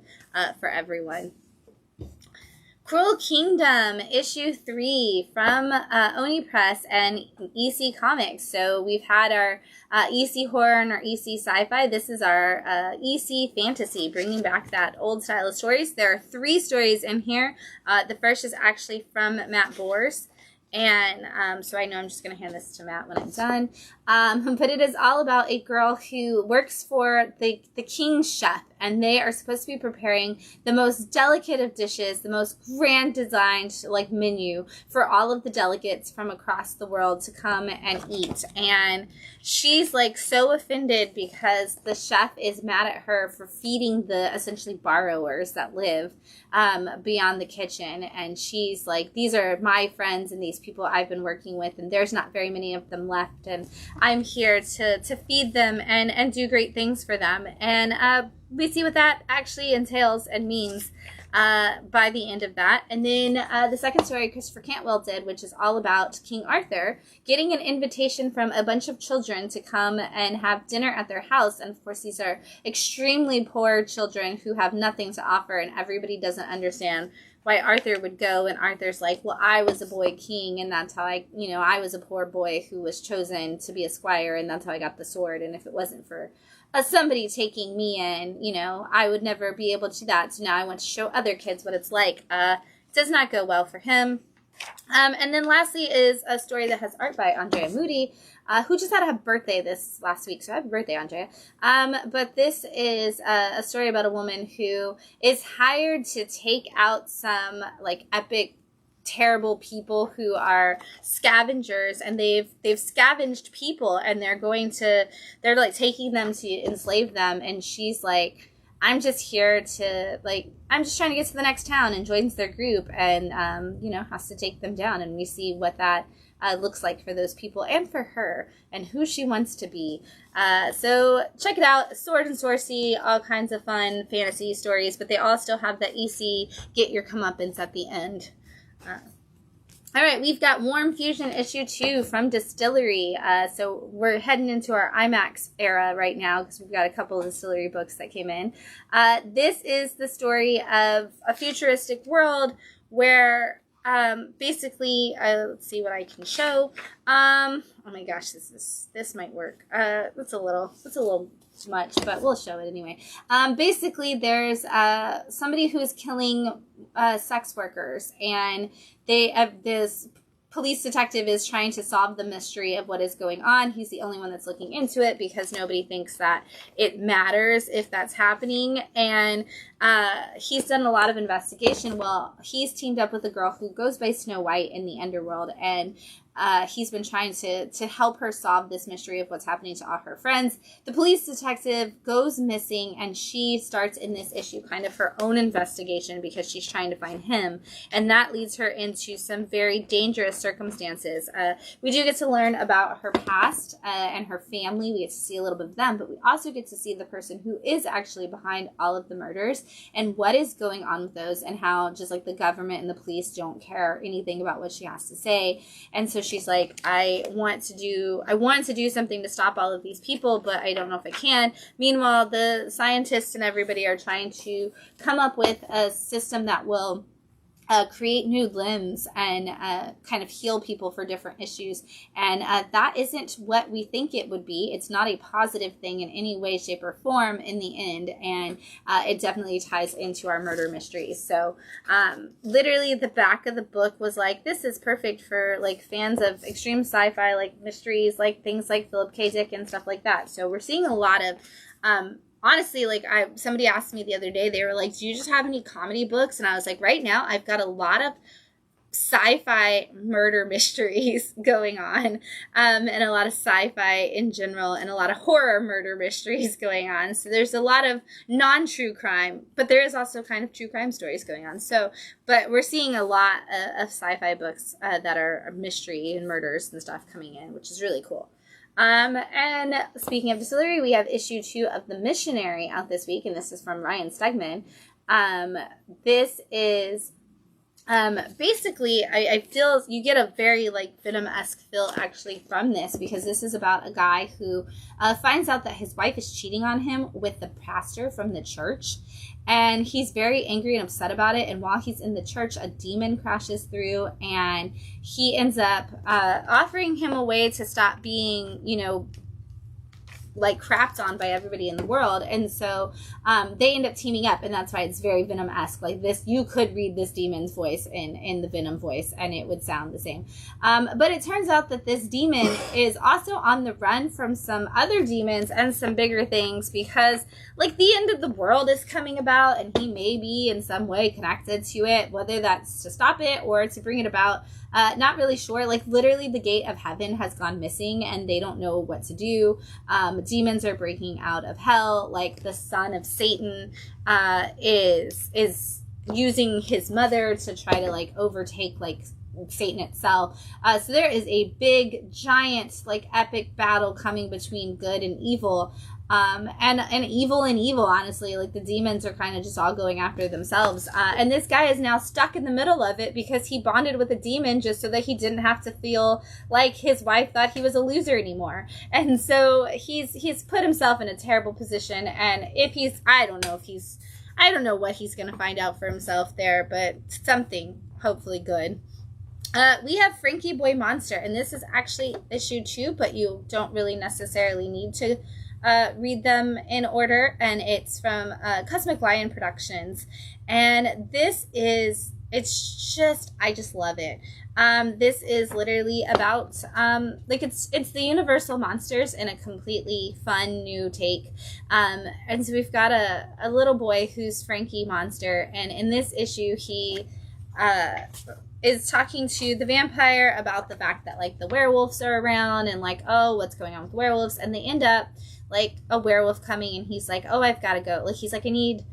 for everyone. Cruel Kingdom, issue 3 from Oni Press and EC Comics. So we've had our EC Horror and our EC Sci-Fi. This is our EC Fantasy, bringing back that old style of stories. There are 3 stories in here. The first is actually from Matt Bors. And so I know I'm just going to hand this to Matt when I'm done. But it is all about a girl who works for the king's chef. And they are supposed to be preparing the most delicate of dishes, the most grand designed like menu for all of the delegates from across the world to come and eat. And she's like so offended because the chef is mad at her for feeding the essentially borrowers that live beyond the kitchen. And she's like, these are my friends and these people I've been working with, and there's not very many of them left. And I'm here to feed them and do great things for them. And we see what that actually entails and means by the end of that. And then the second story Christopher Cantwell did, which is all about King Arthur getting an invitation from a bunch of children to come and have dinner at their house. And of course, these are extremely poor children who have nothing to offer, and everybody doesn't understand why Arthur would go. And Arthur's like, well, I was a boy king, and that's how I was a poor boy who was chosen to be a squire, and that's how I got the sword. And if it wasn't for somebody taking me in, I would never be able to do that. So now I want to show other kids what it's like. It does not go well for him. And then lastly is a story that has art by Andrea Moody, who just had a birthday this last week. So happy birthday, Andrea. But this is a story about a woman who is hired to take out some like epic terrible people who are scavengers, and they've scavenged people, and they're like taking them to enslave them. And she's like, I'm just here to I'm just trying to get to the next town, and joins their group and has to take them down. And we see what that looks like for those people and for her and who she wants to be. So check it out. Sword and Sorcery, all kinds of fun fantasy stories, but they all still have that EC get your comeuppance at the end. All right, we've got Warm Fusion issue 2 from Distillery. So we're heading into our IMAX era right now because we've got a couple of Distillery books that came in. This is the story of a futuristic world where basically, let's see what I can show. Oh my gosh, this might work. It's a little too much, but we'll show it anyway. Basically, there's somebody who is killing sex workers, and this police detective is trying to solve the mystery of what is going on. He's the only one that's looking into it because nobody thinks that it matters if that's happening. And he's done a lot of investigation. Well, he's teamed up with a girl who goes by Snow White in the underworld, and he's been trying to help her solve this mystery of what's happening to all her friends. The police detective goes missing, and she starts in this issue kind of her own investigation because she's trying to find him. And that leads her into some very dangerous circumstances. We do get to learn about her past and her family. We get to see a little bit of them, but we also get to see the person who is actually behind all of the murders and what is going on with those, and how just like the government and the police don't care anything about what she has to say. And so she's like, I want to do something to stop all of these people, but I don't know if I can. Meanwhile, the scientists and everybody are trying to come up with a system that will create new limbs and kind of heal people for different issues. And that isn't what we think it would be. It's not a positive thing in any way, shape, or form in the end. And it definitely ties into our murder mysteries. So literally the back of the book was like, this is perfect for like fans of extreme sci-fi, like mysteries, like things like Philip K. Dick and stuff like that. So we're seeing a lot of honestly, like somebody asked me the other day, they were like, do you just have any comedy books? And I was like, right now I've got a lot of sci-fi murder mysteries going on, and a lot of sci-fi in general, and a lot of horror murder mysteries going on. So there's a lot of non-true crime, but there is also kind of true crime stories going on. So, but we're seeing a lot of sci-fi books that are mystery and murders and stuff coming in, which is really cool. And speaking of distillery, we have issue 2 of The Missionary out this week, and this is from Ryan Stegman. This is basically, I feel you get a very like Venom-esque feel actually from this, because this is about a guy who finds out that his wife is cheating on him with the pastor from the church, and he's very angry and upset about it. And while he's in the church, a demon crashes through, and he ends up offering him a way to stop being, you know, like crapped on by everybody in the world. And so they end up teaming up, and that's why it's very Venom-esque. Like this, you could read this demon's voice in the Venom voice and it would sound the same. But it turns out that this demon is also on the run from some other demons and some bigger things, because like the end of the world is coming about, and he may be in some way connected to it, whether that's to stop it or to bring it about. Not really sure. Like literally the gate of heaven has gone missing, and they don't know what to do. Demons are breaking out of hell. Like the son of Satan is using his mother to try to like overtake like Satan itself. So there is a big giant like epic battle coming between good and evil. And evil, honestly, like the demons are kind of just all going after themselves. And this guy is now stuck in the middle of it because he bonded with a demon just so that he didn't have to feel like his wife thought he was a loser anymore. And so he's put himself in a terrible position. And I don't know what he's going to find out for himself there, but something hopefully good. We have Frankie Boy Monster, and this is actually issue 2, but you don't really necessarily need to read them in order, and it's from Cosmic Lion Productions, and I just love it. This is literally about it's the Universal monsters in a completely fun new take, and so we've got a little boy who's Frankie Monster, and in this issue he is talking to the vampire about the fact that like the werewolves are around, and like, oh, what's going on with werewolves, and they end up like a werewolf coming, and he's like, oh, I've got to go. Like he's like, I need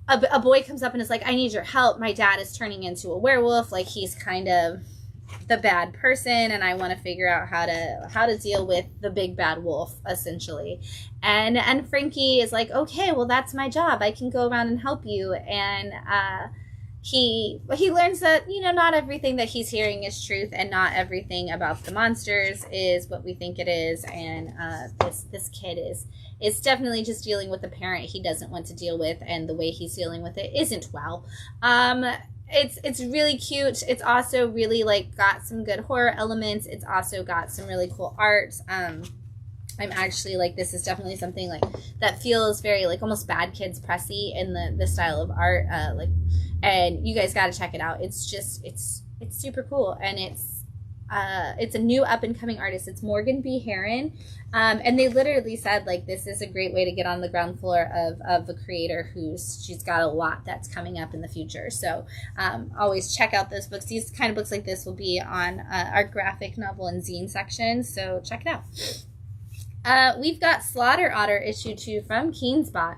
a boy comes up and is like, I need your help. My dad is turning into a werewolf. Like he's kind of the bad person, and I want to figure out how to deal with the big bad wolf, essentially. And Frankie is like, okay, well that's my job. I can go around and help you. And he learns that, you know, not everything that he's hearing is truth, and not everything about the monsters is what we think it is. And this kid is definitely just dealing with a parent he doesn't want to deal with, and the way he's dealing with it isn't well. It's really cute. It's also really like got some good horror elements. It's also got some really cool art. I'm actually like, this is definitely something like that feels very like almost Bad Kids Pressy in the style of art. And you guys got to check it out. It's just, it's super cool. And it's a new up and coming artist. It's Morgan B. Heron. And they literally said like, this is a great way to get on the ground floor of a creator she's got a lot that's coming up in the future. So always check out those books. These kind of books like this will be on our graphic novel and zine section. So check it out. We've got Slaughter Otter issue 2 from Keenspot,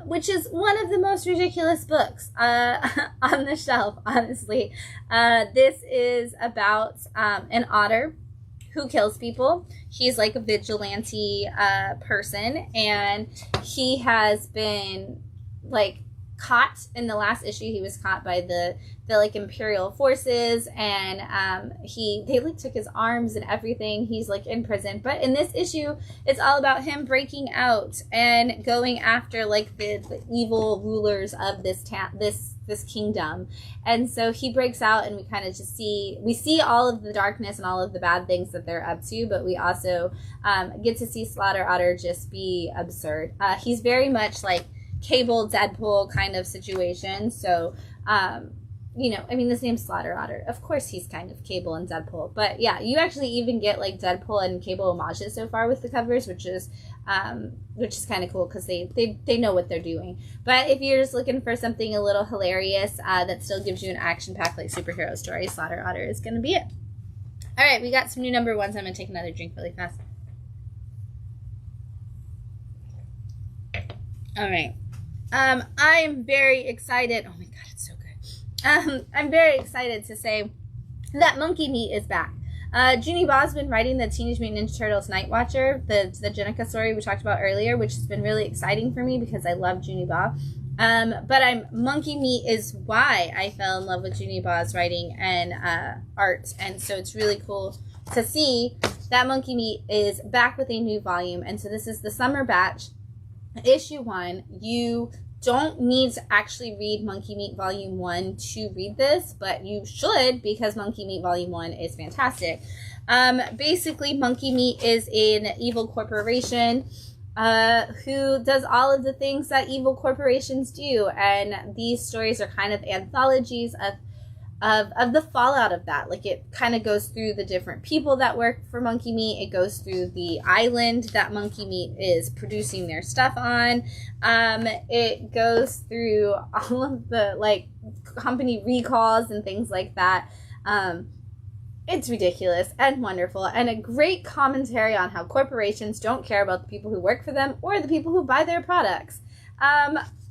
which is one of the most ridiculous books on the shelf, honestly. This is about an otter who kills people. He's like a vigilante person, and he has been like caught in the last issue. He was caught by the like imperial forces, and they like took his arms and everything. He's like in prison, but in this issue it's all about him breaking out and going after like the evil rulers of this kingdom. And so he breaks out, and we kind of just see all of the darkness and all of the bad things that they're up to, but we also get to see Slaughter Otter just be absurd. He's very much like Cable, Deadpool kind of situation. So, you know, I mean, this name's Slaughter Otter. Of course he's kind of Cable and Deadpool. But yeah, you actually even get like Deadpool and Cable homages so far with the covers, which is kind of cool because they know what they're doing. But if you're just looking for something a little hilarious that still gives you an action-packed like superhero story, Slaughter Otter is going to be it. All right, we got some new number ones. I'm going to take another drink really fast. All right. I'm very excited. Oh my God, it's so good. I'm very excited to say that Monkey Meat is back. Junie Baugh's been writing the Teenage Mutant Ninja Turtles Night Watcher, the Jenica story we talked about earlier, which has been really exciting for me because I love Junie Baugh. But Monkey Meat is why I fell in love with Junie Baugh's writing and art, and so it's really cool to see that Monkey Meat is back with a new volume. And so this is the summer batch, issue 1. You don't need to actually read Monkey Meat Volume 1 to read this, but you should, because Monkey Meat Volume 1 is fantastic. Basically, Monkey Meat is an evil corporation who does all of the things that evil corporations do, and these stories are kind of anthologies of the fallout of that. Like, it kind of goes through the different people that work for Monkey Meat. It goes through the island that Monkey Meat is producing their stuff on. It goes through all of the like company recalls and things like that. It's ridiculous and wonderful, and a great commentary on how corporations don't care about the people who work for them or the people who buy their products.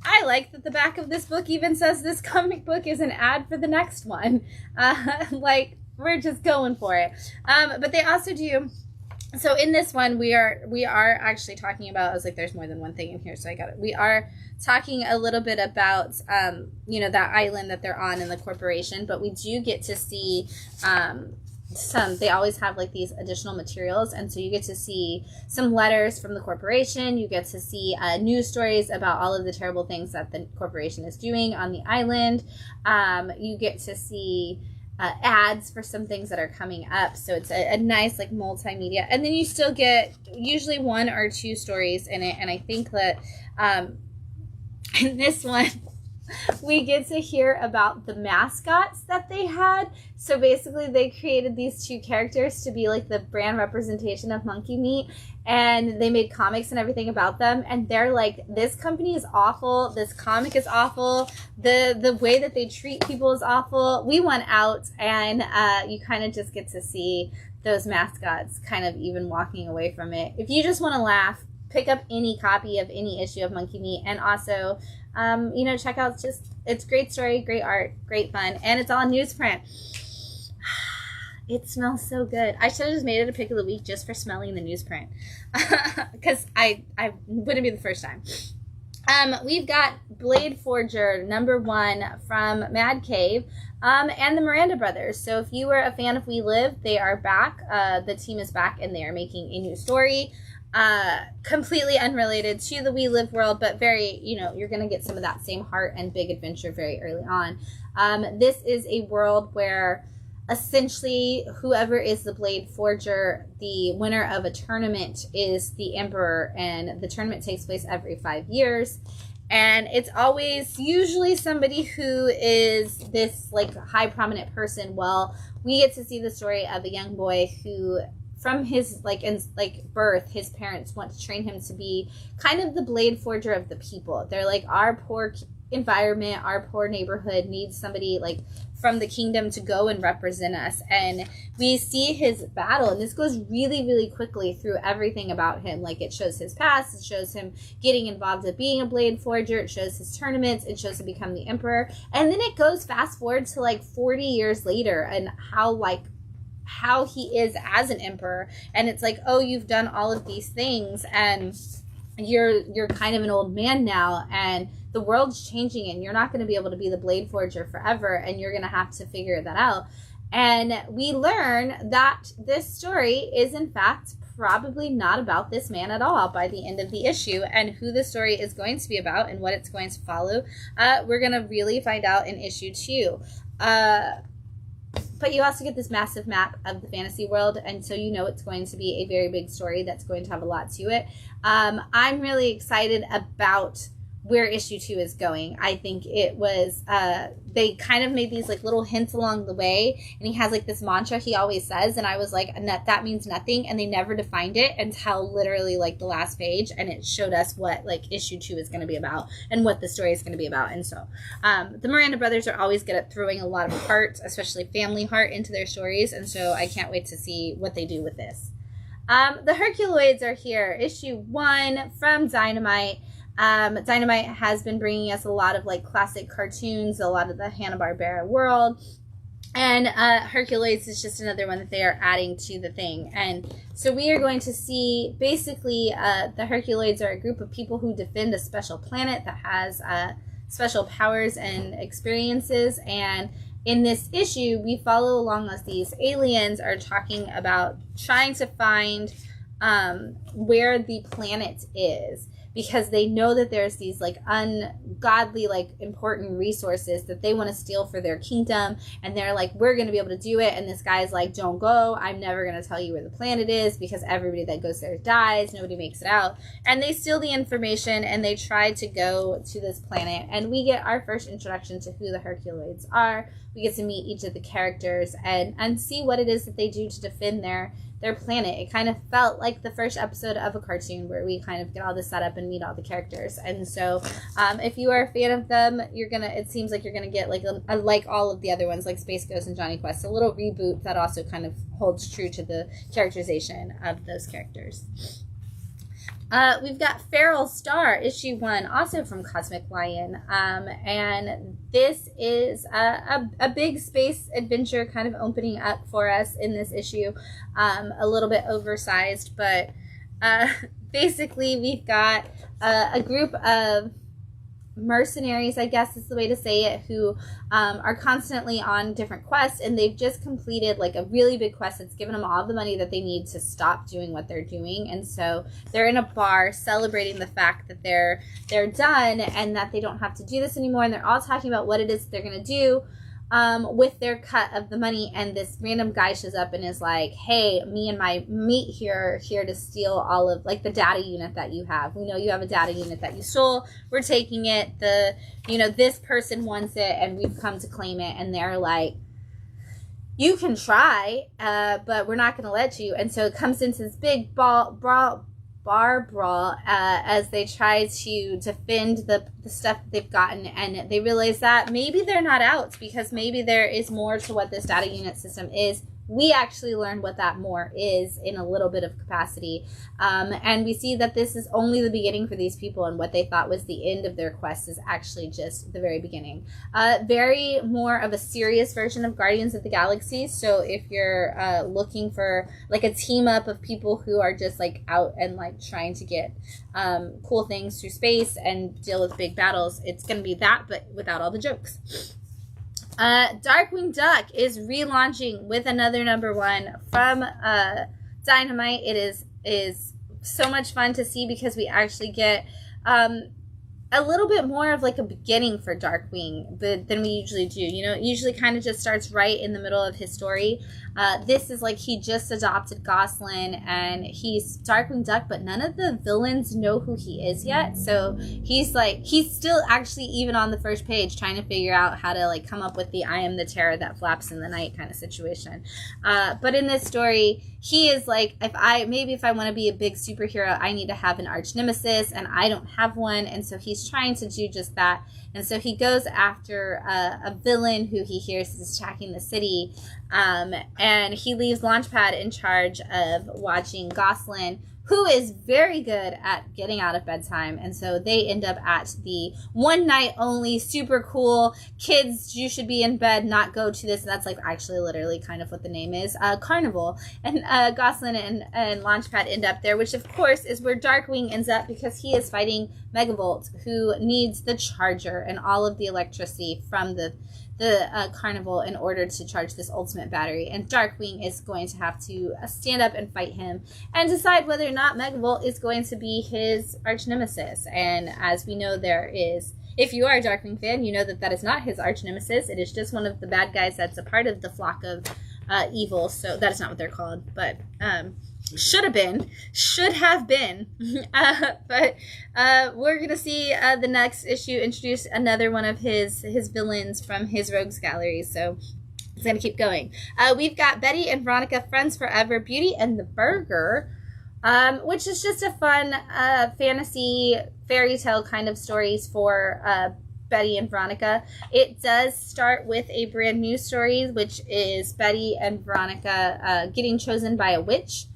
I like that the back of this book even says this comic book is an ad for the next one. Like, we're just going for it. But they also do. So in this one, we are actually talking about, I was like, there's more than one thing in here, so I got it. We are talking a little bit about, you know, that island that they're on in the corporation, but we do get to see, they always have like these additional materials, and so you get to see some letters from the corporation. You get to see news stories about all of the terrible things that the corporation is doing on the island. You get to see ads for some things that are coming up, so it's a nice like multimedia, and then you still get usually 1 or 2 stories in it. And I think that in this one we get to hear about the mascots that they had. So basically they created these 2 characters to be like the brand representation of Monkey Meat, and they made comics and everything about them, and they're like, this company is awful, this comic is awful, the way that they treat people is awful. We went out, and you kind of just get to see those mascots kind of even walking away from it. If you just want to laugh, pick up any copy of any issue of Monkey Meat, and also you know, check out, it's great story, great art, great fun, and it's all in newsprint. It smells so good. I should have just made it a pick of the week just for smelling the newsprint, because I wouldn't be the first time. We've got Blade Forger number 1 from Mad Cave, and the Miranda Brothers. So if you were a fan of We Live, they are back. The team is back, and they are making a new story. Completely unrelated to the We Live world, but very, you know, you're going to get some of that same heart and big adventure very early on. This is a world where essentially whoever is the Blade Forger, the winner of a tournament, is the Emperor, and the tournament takes place every 5 years. And it's always usually somebody who is this like high prominent person. Well, we get to see the story of a young boy who, from his birth, his parents want to train him to be kind of the Blade Forger of the people. They're like, our poor environment, our poor neighborhood needs somebody like from the kingdom to go and represent us. And we see his battle, and this goes really, really quickly through everything about him. Like, it shows his past, it shows him getting involved with being a Blade Forger, it shows his tournaments, it shows him become the Emperor, and then it goes fast forward to like 40 years later and how he is as an emperor. And it's like, oh, you've done all of these things, and you're kind of an old man now, and the world's changing and you're not going to be able to be the blade forger forever, and you're going to have to figure that out. And we learn that this story is in fact probably not about this man at all by the end of the issue. And who the story is going to be about and what it's going to follow, we're going to really find out in issue 2. But you also get this massive map of the fantasy world, and so you know it's going to be a very big story that's going to have a lot to it. I'm really excited about where issue 2 is going. I think it was, they kind of made these like little hints along the way, and he has like this mantra he always says, and I was like, that means nothing, and they never defined it until literally like the last page, and it showed us what like issue 2 is going to be about and what the story is going to be about. And so the Miranda brothers are always good at throwing a lot of heart, especially family heart, into their stories, and so I can't wait to see what they do with this. The Herculoids are here, issue 1 from Dynamite. Dynamite has been bringing us a lot of like classic cartoons, a lot of the Hanna-Barbera world, and Herculoids is just another one that they are adding to the thing. And so we are going to see basically the Herculoids are a group of people who defend a special planet that has special powers and experiences. And in this issue, we follow along as these aliens are talking about trying to find where the planet is, because they know that there's these like ungodly, like important resources that they want to steal for their kingdom. And they're like, we're going to be able to do it. And this guy's like, don't go. I'm never going to tell you where the planet is, because everybody that goes there dies. Nobody makes it out. And they steal the information and they try to go to this planet. And we get our first introduction to who the Herculoids are. We get to meet each of the characters and see what it is that they do to defend their planet. It kind of felt like the first episode of a cartoon where we kind of get all this set up and meet all the characters. And so if you are a fan of them, it seems like you're gonna get like all of the other ones, like Space Ghost and Johnny Quest, a little reboot that also kind of holds true to the characterization of those characters. We've got Feral Star, issue 1, also from Cosmic Lion. And this is a big space adventure kind of opening up for us in this issue. A little bit oversized, but basically we've got a group of mercenaries, I guess is the way to say it, who are constantly on different quests, and they've just completed like a really big quest that's given them all the money that they need to stop doing what they're doing. And so they're in a bar celebrating the fact that they're done and that they don't have to do this anymore, and they're all talking about what it is they're going to do with their cut of the money. And this random guy shows up and is like, hey, me and my mate here to steal all of like the data unit that you have. We know you have a data unit that you stole. We're taking it. This person wants it and we've come to claim it. And they're like, you can try, but we're not going to let you. And so it comes into this big bar brawl as they try to defend the stuff that they've gotten, and they realize that maybe they're not out, because maybe there is more to what this data unit system is. We actually learn what that more is in a little bit of capacity, and we see that this is only the beginning for these people, and what they thought was the end of their quest is actually just the very beginning. Very more of a serious version of Guardians of the Galaxy. So if you're looking for like a team up of people who are just like out and like trying to get cool things through space and deal with big battles, it's going to be that, but without all the jokes. Darkwing Duck is relaunching with another #1 from Dynamite. It is so much fun to see, because we actually get a little bit more of like a beginning for Darkwing than we usually do. It usually kind of just starts right in the middle of his story. This is like he just adopted Goslin and he's Darkwing Duck, but none of the villains know who he is yet. So he's still actually even on the first page trying to figure out how to like come up with the I am the terror that flaps in the night kind of situation. But in this story, he is like, if I want to be a big superhero, I need to have an arch nemesis, and I don't have one. And so he's trying to do just that. And so he goes after a villain who he hears is attacking the city. And he leaves Launchpad in charge of watching Gosselin, who is very good at getting out of bedtime. And so they end up at the one night only, super cool, kids, you should be in bed, not go to this. And that's like actually literally kind of what the name is, carnival. And Gosselin and Launchpad end up there, which of course is where Darkwing ends up, because he is fighting Megavolt, who needs the charger and all of the electricity from the carnival in order to charge this ultimate battery. And Darkwing is going to have to stand up and fight him and decide whether or not Megavolt is going to be his arch nemesis. And as we know, there is, if you are a Darkwing fan, you know that that is not his arch nemesis. It is just one of the bad guys that's a part of the flock of evil. So that is not what they're called, but should have been. But we're gonna see the next issue introduce another one of his villains from his rogues gallery, so it's gonna keep going. We've got Betty and Veronica, friends forever, Beauty and the Burger, which is just a fun fantasy fairy tale kind of stories for Betty and Veronica. It does start with a brand new story, which is Betty and Veronica getting chosen by a witch,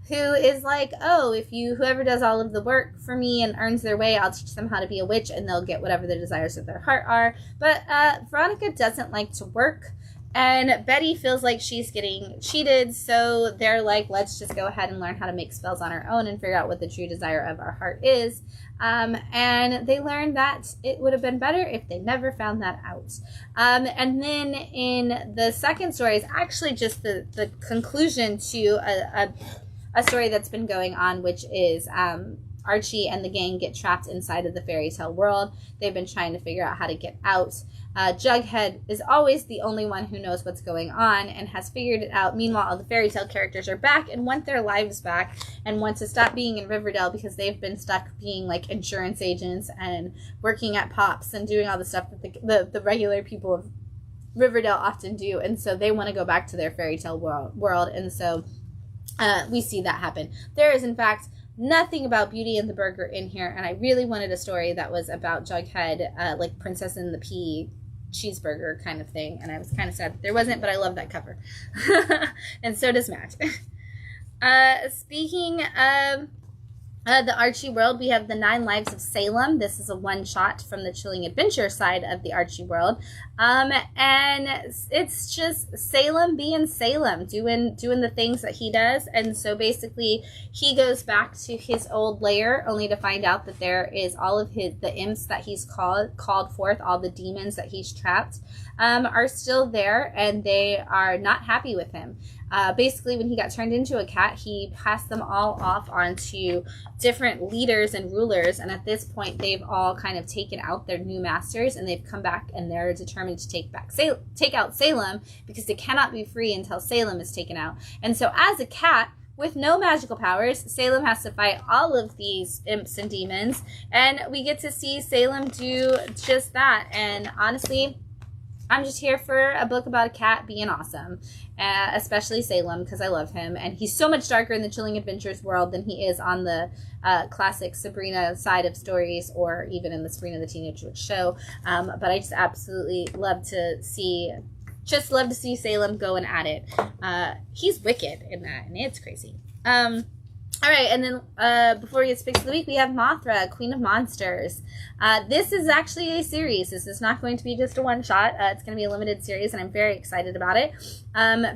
who is like, oh, if whoever does all of the work for me and earns their way, I'll teach them how to be a witch, and they'll get whatever the desires of their heart are. But Veronica doesn't like to work, and Betty feels like she's getting cheated, so they're like, let's just go ahead and learn how to make spells on our own and figure out what the true desire of our heart is. And they learned that it would have been better if they never found that out. And then in the second story is actually just the conclusion to a story that's been going on, which is Archie and the gang get trapped inside of the fairy tale world. They've been trying to figure out how to get out. Jughead is always the only one who knows what's going on and has figured it out. Meanwhile, all the fairy tale characters are back and want their lives back and want to stop being in Riverdale because they've been stuck being like insurance agents and working at Pops and doing all the stuff that the regular people of Riverdale often do. And so they want to go back to their fairy tale world. And so we see that happen. There is, in fact, nothing about Beauty and the Burger in here, and I really wanted a story that was about Jughead, like Princess and the Pea cheeseburger kind of thing, and I was kind of sad that there wasn't, but I love that cover. And so does Matt. Speaking of the Archie world, we have the 9 Lives of Salem. This is a one-shot from the Chilling Adventure side of the Archie world. And it's just Salem being Salem, doing the things that he does. And so basically he goes back to his old lair only to find out that there is all of the imps that he's called forth, all the demons that he's trapped, are still there, and they are not happy with him. Basically, when he got turned into a cat, he passed them all off onto different leaders and rulers, and at this point, they've all kind of taken out their new masters, and they've come back, and they're determined to take out Salem, because they cannot be free until Salem is taken out. And so, as a cat with no magical powers, Salem has to fight all of these imps and demons, and we get to see Salem do just that. And honestly, I'm just here for a book about a cat being awesome, especially Salem, because I love him. And he's so much darker in the Chilling Adventures world than he is on the classic Sabrina side of stories, or even in the Sabrina the Teenage Witch show. But I just absolutely love to see Salem going at it. He's wicked in that, and it's crazy. All right, and then before we get to Picks of the Week, we have Mothra, Queen of Monsters. This is actually a series. This is not going to be just a one-shot. It's going to be a limited series, and I'm very excited about it.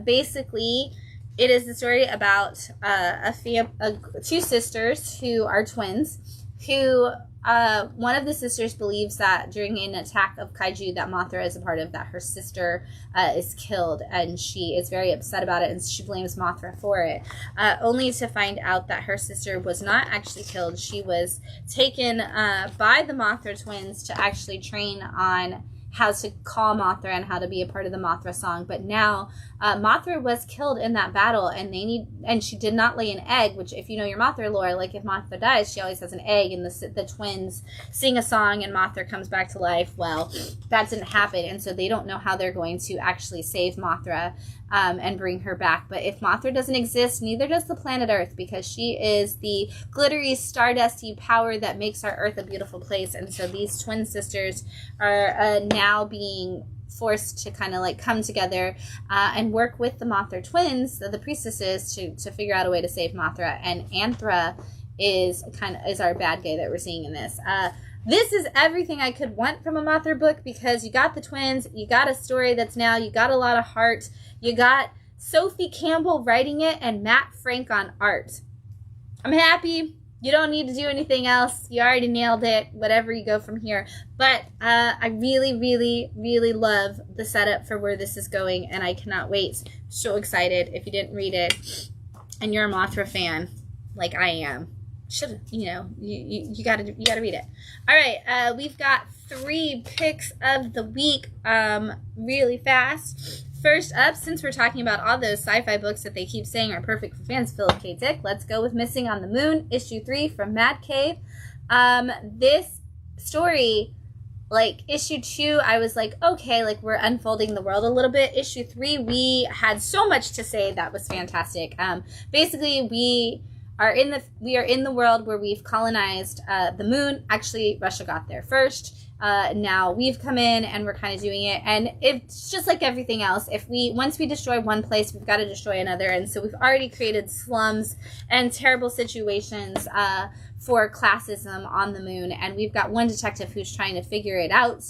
Basically, it is the story about two sisters who are twins, who one of the sisters believes that during an attack of kaiju that Mothra is a part of, that her sister is killed, and she is very upset about it, and she blames Mothra for it, only to find out that her sister was not actually killed. She was taken by the Mothra twins to actually train on how to call Mothra and how to be a part of the Mothra song. But now Mothra was killed in that battle, and she did not lay an egg, which, if you know your Mothra lore, like if Mothra dies, she always has an egg, and the twins sing a song and Mothra comes back to life. Well, that didn't happen, and so they don't know how they're going to actually save Mothra and bring her back. But if Mothra doesn't exist, neither does the planet Earth, because she is the glittery, stardusty power that makes our Earth a beautiful place. And so these twin sisters are now being forced to kind of like come together and work with the Mothra twins, the priestesses, to figure out a way to save Mothra. And Anthra is our bad guy that we're seeing in this. This is everything I could want from a Mothra book, because you got the twins, you got a story that's now, you got a lot of heart, you got Sophie Campbell writing it and Matt Frank on art. I'm happy. You don't need to do anything else. You already nailed it. Whatever you go from here. But I really, really, really love the setup for where this is going, and I cannot wait. So excited. If you didn't read it and you're a Mothra fan like I am, you gotta read it. All right, we've got 3 picks of the week really fast. First up, since we're talking about all those sci-fi books that they keep saying are perfect for fans, Philip K. Dick, let's go with Missing on the Moon, issue 3 from Mad Cave. This story, like issue 2, I was like, okay, like we're unfolding the world a little bit. Issue 3, we had so much to say that was fantastic. Basically, we are in the world where we've colonized the moon. Actually, Russia got there first. Now we've come in and we're kind of doing it, and it's just like everything else. Once we destroy one place, we've got to destroy another, and so we've already created slums and terrible situations for classism on the moon, and we've got one detective who's trying to figure it out,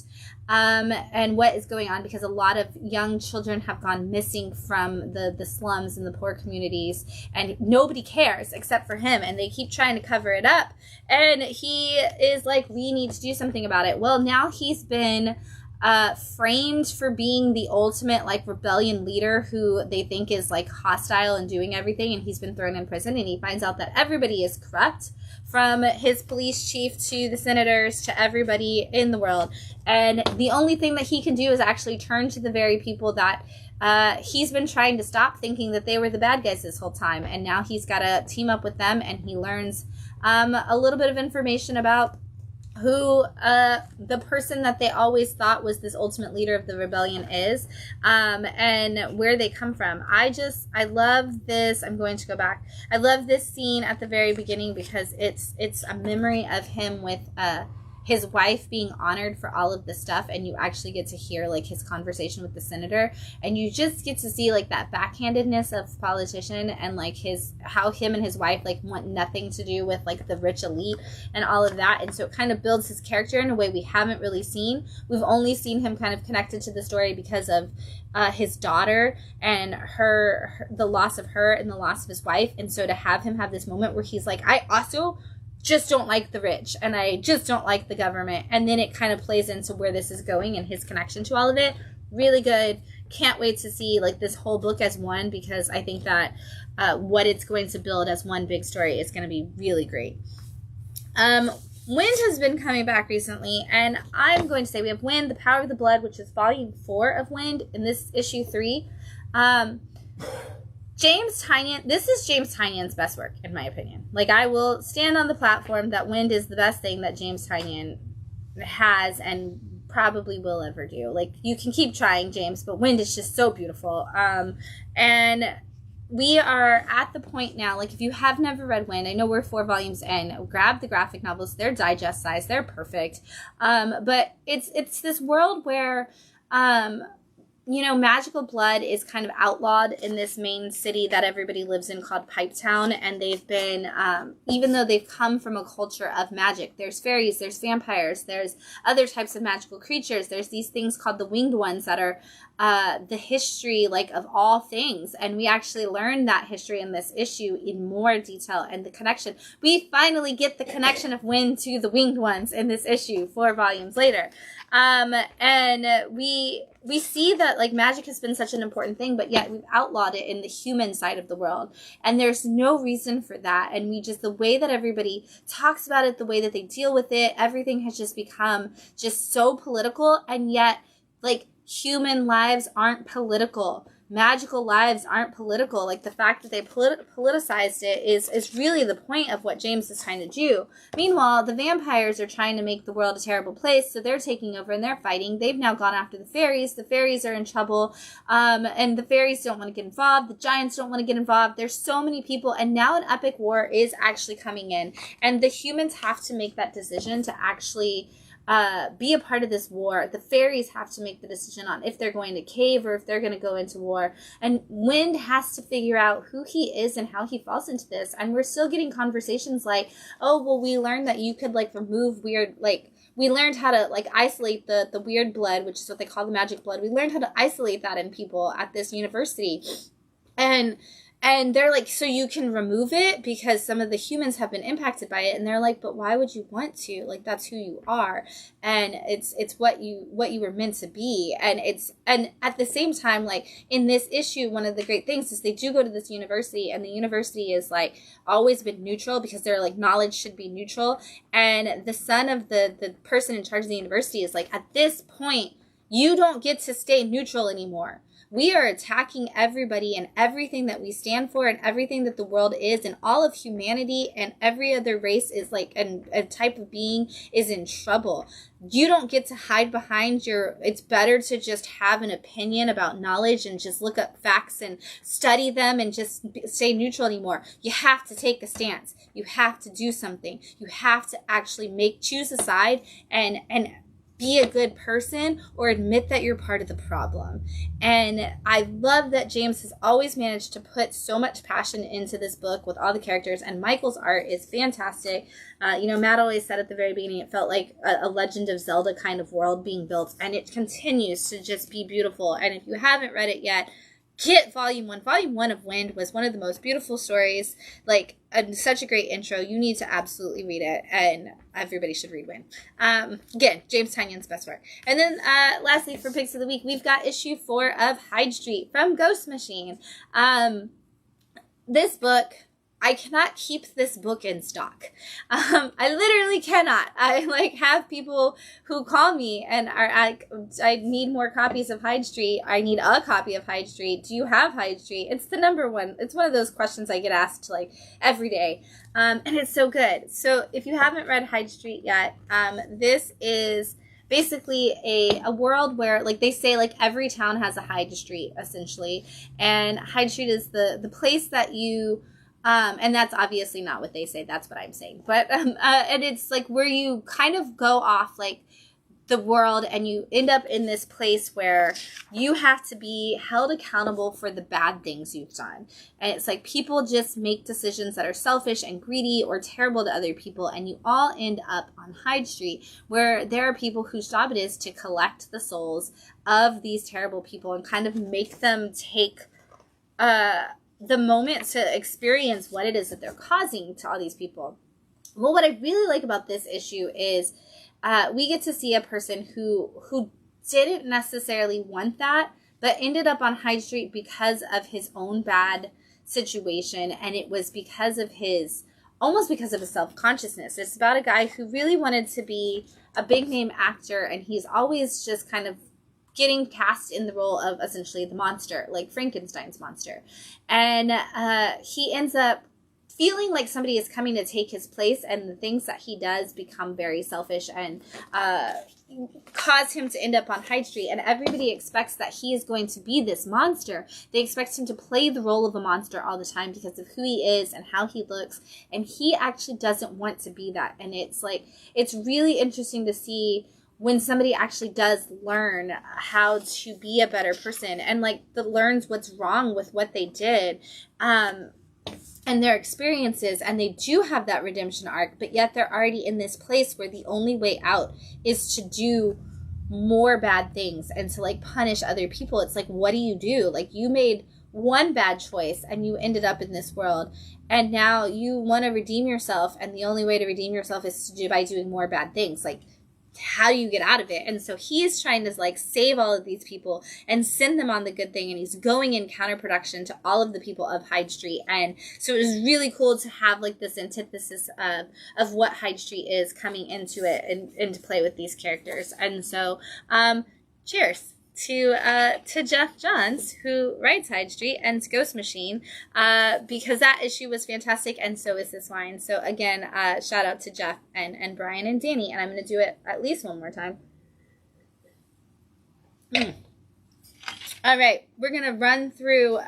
and what is going on, because a lot of young children have gone missing from the slums and the poor communities, and nobody cares except for him, and they keep trying to cover it up, and he is like, we need to do something about it. Well, now he's been framed for being the ultimate like rebellion leader who they think is like hostile and doing everything, and he's been thrown in prison, and he finds out that everybody is corrupt, from his police chief to the senators to everybody in the world, and the only thing that he can do is actually turn to the very people that he's been trying to stop, thinking that they were the bad guys this whole time, and now he's got to team up with them, and he learns a little bit of information about who the person that they always thought was this ultimate leader of the rebellion is, and where they come from. I love this. I'm going to go back. I love this scene at the very beginning, because it's a memory of him with his wife being honored for all of the stuff, and you actually get to hear like his conversation with the senator, and you just get to see like that backhandedness of politician, and like how him and his wife like want nothing to do with like the rich elite and all of that, and so it kind of builds his character in a way we haven't really seen. We've only seen him kind of connected to the story because of his daughter and the loss of her and the loss of his wife, and so to have him have this moment where he's like, I also just don't like the rich, and I just don't like the government, and then it kind of plays into where this is going and his connection to all of it. Really good. Can't wait to see like this whole book as one, because I think that what it's going to build as one big story is going to be really great. Wind has been coming back recently, and I'm going to say we have Wind, The Power of the Blood, which is volume 4 of Wind, in this issue 3. James Tynion, this is James Tynion's best work, in my opinion. Like, I will stand on the platform that Wind is the best thing that James Tynion has and probably will ever do. Like, you can keep trying, James, but Wind is just so beautiful. And we are at the point now, like, if you have never read Wind, I know we're 4 volumes in, grab the graphic novels. They're digest size. They're perfect. But it's this world where magical blood is kind of outlawed in this main city that everybody lives in called Pipetown, and they've been, even though they've come from a culture of magic, there's fairies, there's vampires, there's other types of magical creatures, there's these things called the winged ones that are the history, like, of all things, and we actually learn that history in this issue in more detail, and the connection. We finally get the connection of Wind to the winged ones in this issue 4 volumes later. And we see that, like, magic has been such an important thing, but yet we've outlawed it in the human side of the world. And there's no reason for that. And the way that everybody talks about it, the way that they deal with it, everything has just become just so political. And yet, like, human lives aren't political. Magical lives aren't political. Like, the fact that they politicized it is really the point of what James is trying to do. Meanwhile, the vampires are trying to make the world a terrible place, so they're taking over and they're fighting. They've now gone after the fairies. The fairies are in trouble, and the fairies don't want to get involved. The giants don't want to get involved. There's so many people, and now an epic war is actually coming in, and the humans have to make that decision to actually be a part of this war. The fairies have to make the decision on if they're going to cave or if they're going to go into war. And Wind has to figure out who he is and how he falls into this. And we're still getting conversations like, oh, well, we learned that you could, like, remove weird, like, we learned how to, like, isolate the weird blood, which is what they call the magic blood. We learned how to isolate that in people at this university. And they're like, so you can remove it because some of the humans have been impacted by it. And they're like, but why would you want to? Like, that's who you are. And it's what you were meant to be. And at the same time, like, in this issue, one of the great things is they do go to this university, and the university is, like, always been neutral because they're like, knowledge should be neutral. And the son of the person in charge of the university is like, at this point, you don't get to stay neutral anymore. We are attacking everybody and everything that we stand for and everything that the world is, and all of humanity and every other race is like, and a type of being is in trouble. You don't get to hide behind it's better to just have an opinion about knowledge and just look up facts and study them and just stay neutral anymore. You have to take a stance. You have to do something. You have to actually choose a side and be a good person or admit that you're part of the problem. And I love that James has always managed to put so much passion into this book with all the characters, and Michael's art is fantastic. Matt always said at the very beginning it felt like a Legend of Zelda kind of world being built, and it continues to just be beautiful. And if you haven't read it yet, get Volume 1. Volume 1 of Wind was one of the most beautiful stories, like, and such a great intro. You need to absolutely read it, and everybody should read Wind. Again, James Tynion's best work. And then lastly, for Picks of the Week, we've got issue 4 of Hyde Street from Ghost Machine. This book, I cannot keep this book in stock. I literally cannot. I have people who call me and are like, I need more copies of Hyde Street. I need a copy of Hyde Street. Do you have Hyde Street? It's the number one. It's one of those questions I get asked every day. And it's so good. So if you haven't read Hyde Street yet, this is basically a world where, like, they say, like, every town has a Hyde Street, essentially. And Hyde Street is the place that you... and that's obviously not what they say. That's what I'm saying. But, and it's like where you kind of go off like the world and you end up in this place where you have to be held accountable for the bad things you've done. And it's like people just make decisions that are selfish and greedy or terrible to other people. And you all end up on Hyde Street where there are people whose job it is to collect the souls of these terrible people and kind of make them take, the moment to experience what it is that they're causing to all these people. Well, what I really like about this issue is we get to see a person who didn't necessarily want that, but ended up on Hyde Street because of his own bad situation, and it was almost because of his self-consciousness. It's about a guy who really wanted to be a big-name actor, and he's always just kind of getting cast in the role of essentially the monster, like Frankenstein's monster. And he ends up feeling like somebody is coming to take his place, and the things that he does become very selfish and cause him to end up on Hyde Street. And everybody expects that he is going to be this monster. They expect him to play the role of a monster all the time because of who he is and how he looks. And he actually doesn't want to be that. And it's really interesting to see when somebody actually does learn how to be a better person and learns what's wrong with what they did, and their experiences, and they do have that redemption arc, but yet they're already in this place where the only way out is to do more bad things and to punish other people. It's like, what do? You made one bad choice and you ended up in this world, and now you want to redeem yourself, and the only way to redeem yourself is by doing more bad things. How do you get out of it? And so he is trying to save all of these people and send them on the good thing, and he's going in counterproduction to all of the people of Hyde Street. And so it was really cool to have this antithesis of what Hyde Street is coming into it and to play with these characters. And so cheers to Geoff Johns, who writes Hyde Street, and to Ghost Machine, because that issue was fantastic, and so is this wine. So again, shout out to Geoff and Bryan and Dani, and I'm going to do it at least one more time. All right, we're going to run through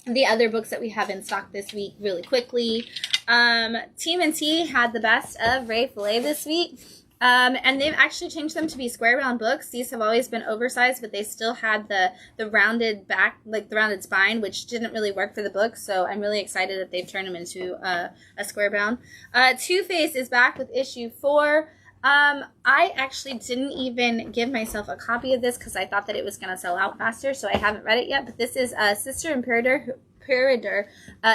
the other books that we have in stock this week really quickly. TMNT had the best of Ray Fillet this week. And they've actually changed them to be square-bound books. These have always been oversized, but they still had the rounded back, like the rounded spine, which didn't really work for the book. So I'm really excited that they've turned them into a square-bound. Two-Face is back with issue 4. I actually didn't even give myself a copy of this because I thought that it was going to sell out faster, so I haven't read it yet. But this is Sister Imperator,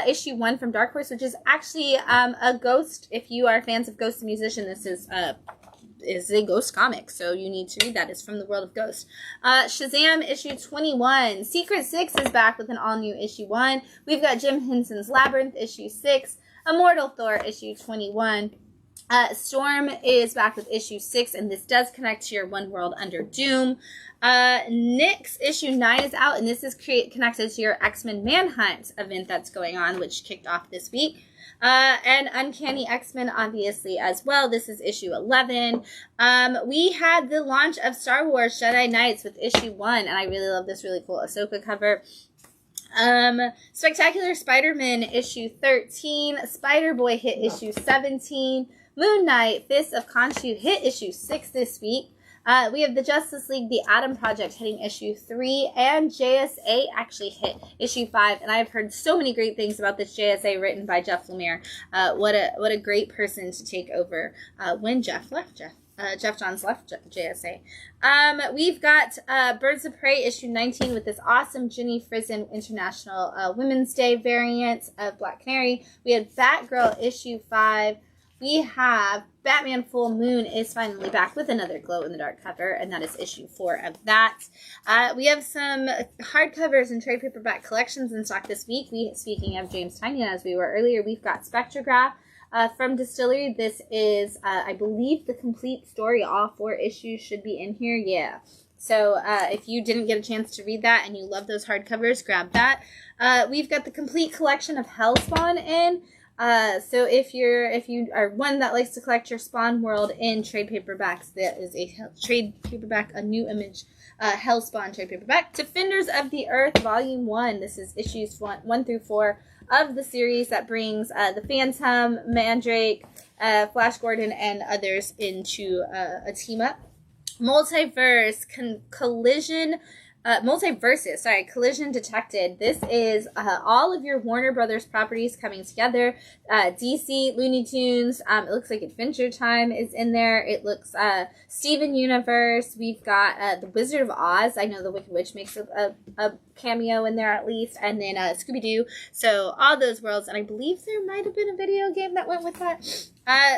issue 1 from Dark Horse, which is actually a Ghost. If you are fans of Ghost the Musician, this is a Ghost comic, so you need to read that. It's from the world of Ghost. Shazam issue 21. Secret 6 is back with an all-new issue 1. We've got Jim Henson's Labyrinth issue 6. Immortal Thor issue 21. Storm is back with issue 6, and this does connect to your One World Under Doom. Nyx issue 9 is out, and this is connected to your X-Men Manhunt event that's going on, which kicked off this week. And Uncanny X-Men, obviously, as well. This is issue 11. We had the launch of Star Wars Jedi Knights with issue 1, and I really love this really cool Ahsoka cover. Spectacular Spider-Man issue 13. Spider-Boy hit issue 17. Moon Knight, Fist of Khonshu hit issue 6 this week. We have the Justice League, the Atom Project hitting issue 3, and JSA actually hit issue 5. And I've heard so many great things about this JSA written by Jeff Lemire. What a great person to take over when Geoff Johns left JSA. We've got Birds of Prey issue 19 with this awesome Ginny Frizen International Women's Day variant of Black Canary. We had Batgirl issue 5. We have Batman Full Moon is finally back with another glow-in-the-dark cover, and that is issue 4 of that. We have some hardcovers and trade paperback collections in stock this week. Speaking of James Tynion, as we were earlier, we've got Spectrograph from Distillery. This is, I believe, the complete story. All 4 issues should be in here. Yeah. So if you didn't get a chance to read that and you love those hardcovers, grab that. We've got the complete collection of Hellspawn in. So if you are one that likes to collect your Spawn world in trade paperbacks, that is a trade paperback, a new image, Hellspawn trade paperback. Defenders of the Earth Volume 1. This is issues 1 through 4 of the series that brings the Phantom, Mandrake, Flash Gordon, and others into a team up. Collision Detected. This is all of your Warner Brothers properties coming together. DC, Looney Tunes, it looks like Adventure Time is in there. It looks Steven Universe. We've got The Wizard of Oz. I know the Wicked Witch makes a cameo in there at least. And then Scooby-Doo. So all those worlds. And I believe there might have been a video game that went with that.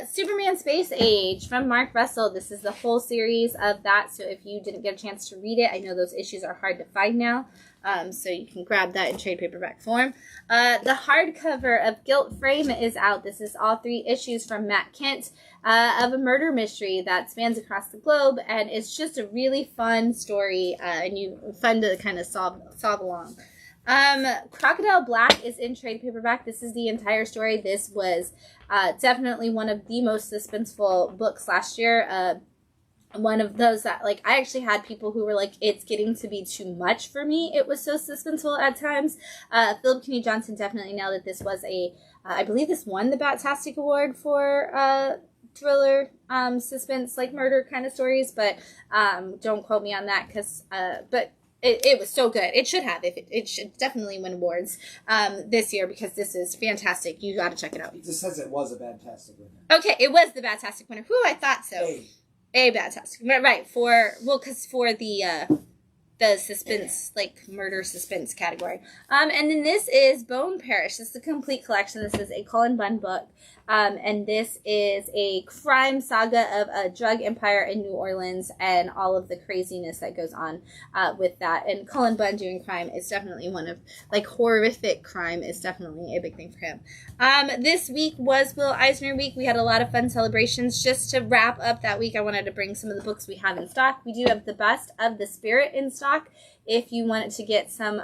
Superman Space Age from Mark Russell. This is the whole series of that. So if you didn't get a chance to read it, I know those issues are hard to find now. So you can grab that in trade paperback form. The hardcover of Guilt Frame is out. This is all 3 issues from Matt Kent of a murder mystery that spans across the globe, and it's just a really fun story and fun to kind of solve along. Crocodile Black is in trade paperback. This is the entire story. This was definitely one of the most suspenseful books last year. One of those that, like, I actually had people who were like, it's getting to be too much for me. It was so suspenseful at times. Philip Kennedy Johnson definitely nailed it. This was I believe this won the Batastic Award for thriller, suspense, like murder kind of stories, but don't quote me on that because, but it was so good. It should have. It should definitely win awards this year because this is fantastic. You got to check it out. It just says it was a fantastic winner. Okay, it was the Batastic winner. Whew, I thought so. A Batastic. Right, because for the suspense, like murder suspense category. And then this is Bone Parish. This is a complete collection. This is a Cullen Bunn book. And this is a crime saga of a drug empire in New Orleans and all of the craziness that goes on with that. And Cullen Bunn doing crime is definitely one of, like, horrific crime is definitely a big thing for him. This week was Will Eisner week. We had a lot of fun celebrations. Just to wrap up that week, I wanted to bring some of the books we have in stock. We do have The Best of the Spirit in stock. If you wanted to get some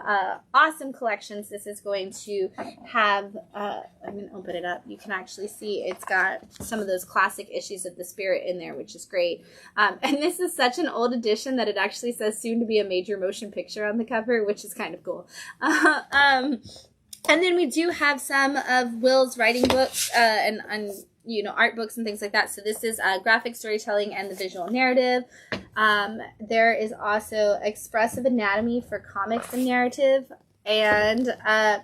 awesome collections, this is going to have, I'm going to open it up. You can actually see it's got some of those classic issues of The Spirit in there, which is great. And this is such an old edition that it actually says soon to be a major motion picture on the cover, which is kind of cool. And then we do have some of Will's writing books, and art books and things like that. So this is graphic storytelling and the visual narrative. There is also expressive anatomy for comics and narrative, and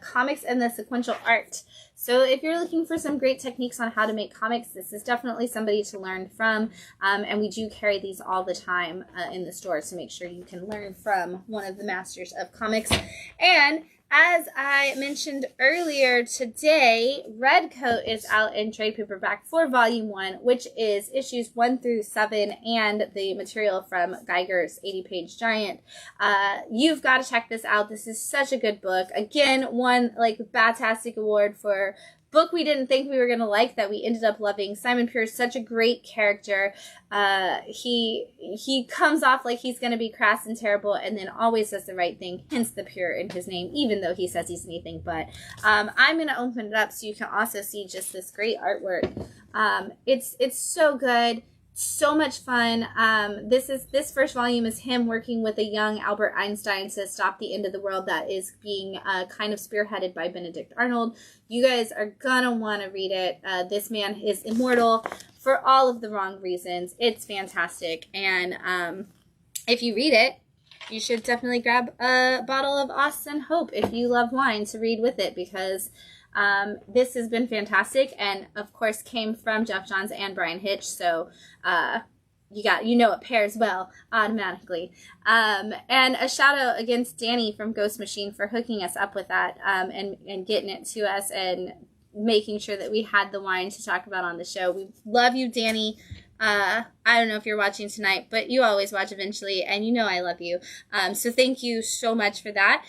comics and the sequential art. So if you're looking for some great techniques on how to make comics, this is definitely somebody to learn from. And we do carry these all the time in the store, so make sure you can learn from one of the masters of comics. And as I mentioned earlier today, Redcoat is out in trade paperback for Volume 1, which is issues 1 through 7 and the material from Geiger's 80-page giant. You've got to check this out. This is such a good book. Again, won like Batastic Award for book we didn't think we were going to like that we ended up loving. Simon Pure is such a great character. He comes off like he's going to be crass and terrible and then always does the right thing, hence the pure in his name, even though he says he's anything but. I'm going to open it up so you can also see just this great artwork. It's so good. So much fun. This first volume is him working with a young Albert Einstein to stop the end of the world that is being kind of spearheaded by Benedict Arnold. You guys are gonna want to read it. This man is immortal for all of the wrong reasons. It's fantastic, and if you read it, you should definitely grab a bottle of Austin Hope if you love wine to read with it, because this has been fantastic, and of course came from Geoff Johns and Bryan Hitch, so it pairs well automatically. And a shout out again to Dani from Ghost Machine for hooking us up with that, and getting it to us and making sure that we had the wine to talk about on the show. We love you, Dani. I don't know if you're watching tonight, but you always watch eventually, and you know I love you. So thank you so much for that.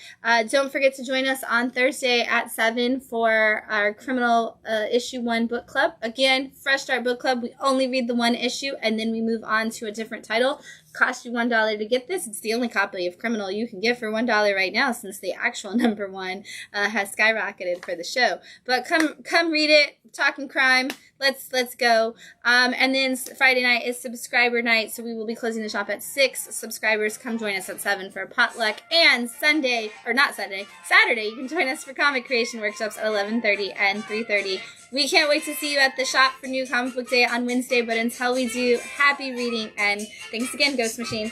Don't forget to join us on Thursday at 7 for our Criminal Issue 1 book club. Again, Fresh Start Book Club. We only read the one issue, and then we move on to a different title. Cost you $1 to get this. It's the only copy of Criminal you can get for $1 right now, since the actual #1 has skyrocketed for the show. But come read it. Talking crime. Let's go. And then Friday night is subscriber night, so we will be closing the shop at 6. Subscribers, come join us at 7 for a potluck. And Saturday, you can join us for comic creation workshops at 11:30 and 3:30. We can't wait to see you at the shop for New Comic Book Day on Wednesday, but until we do, happy reading, and thanks again, Ghost Machine.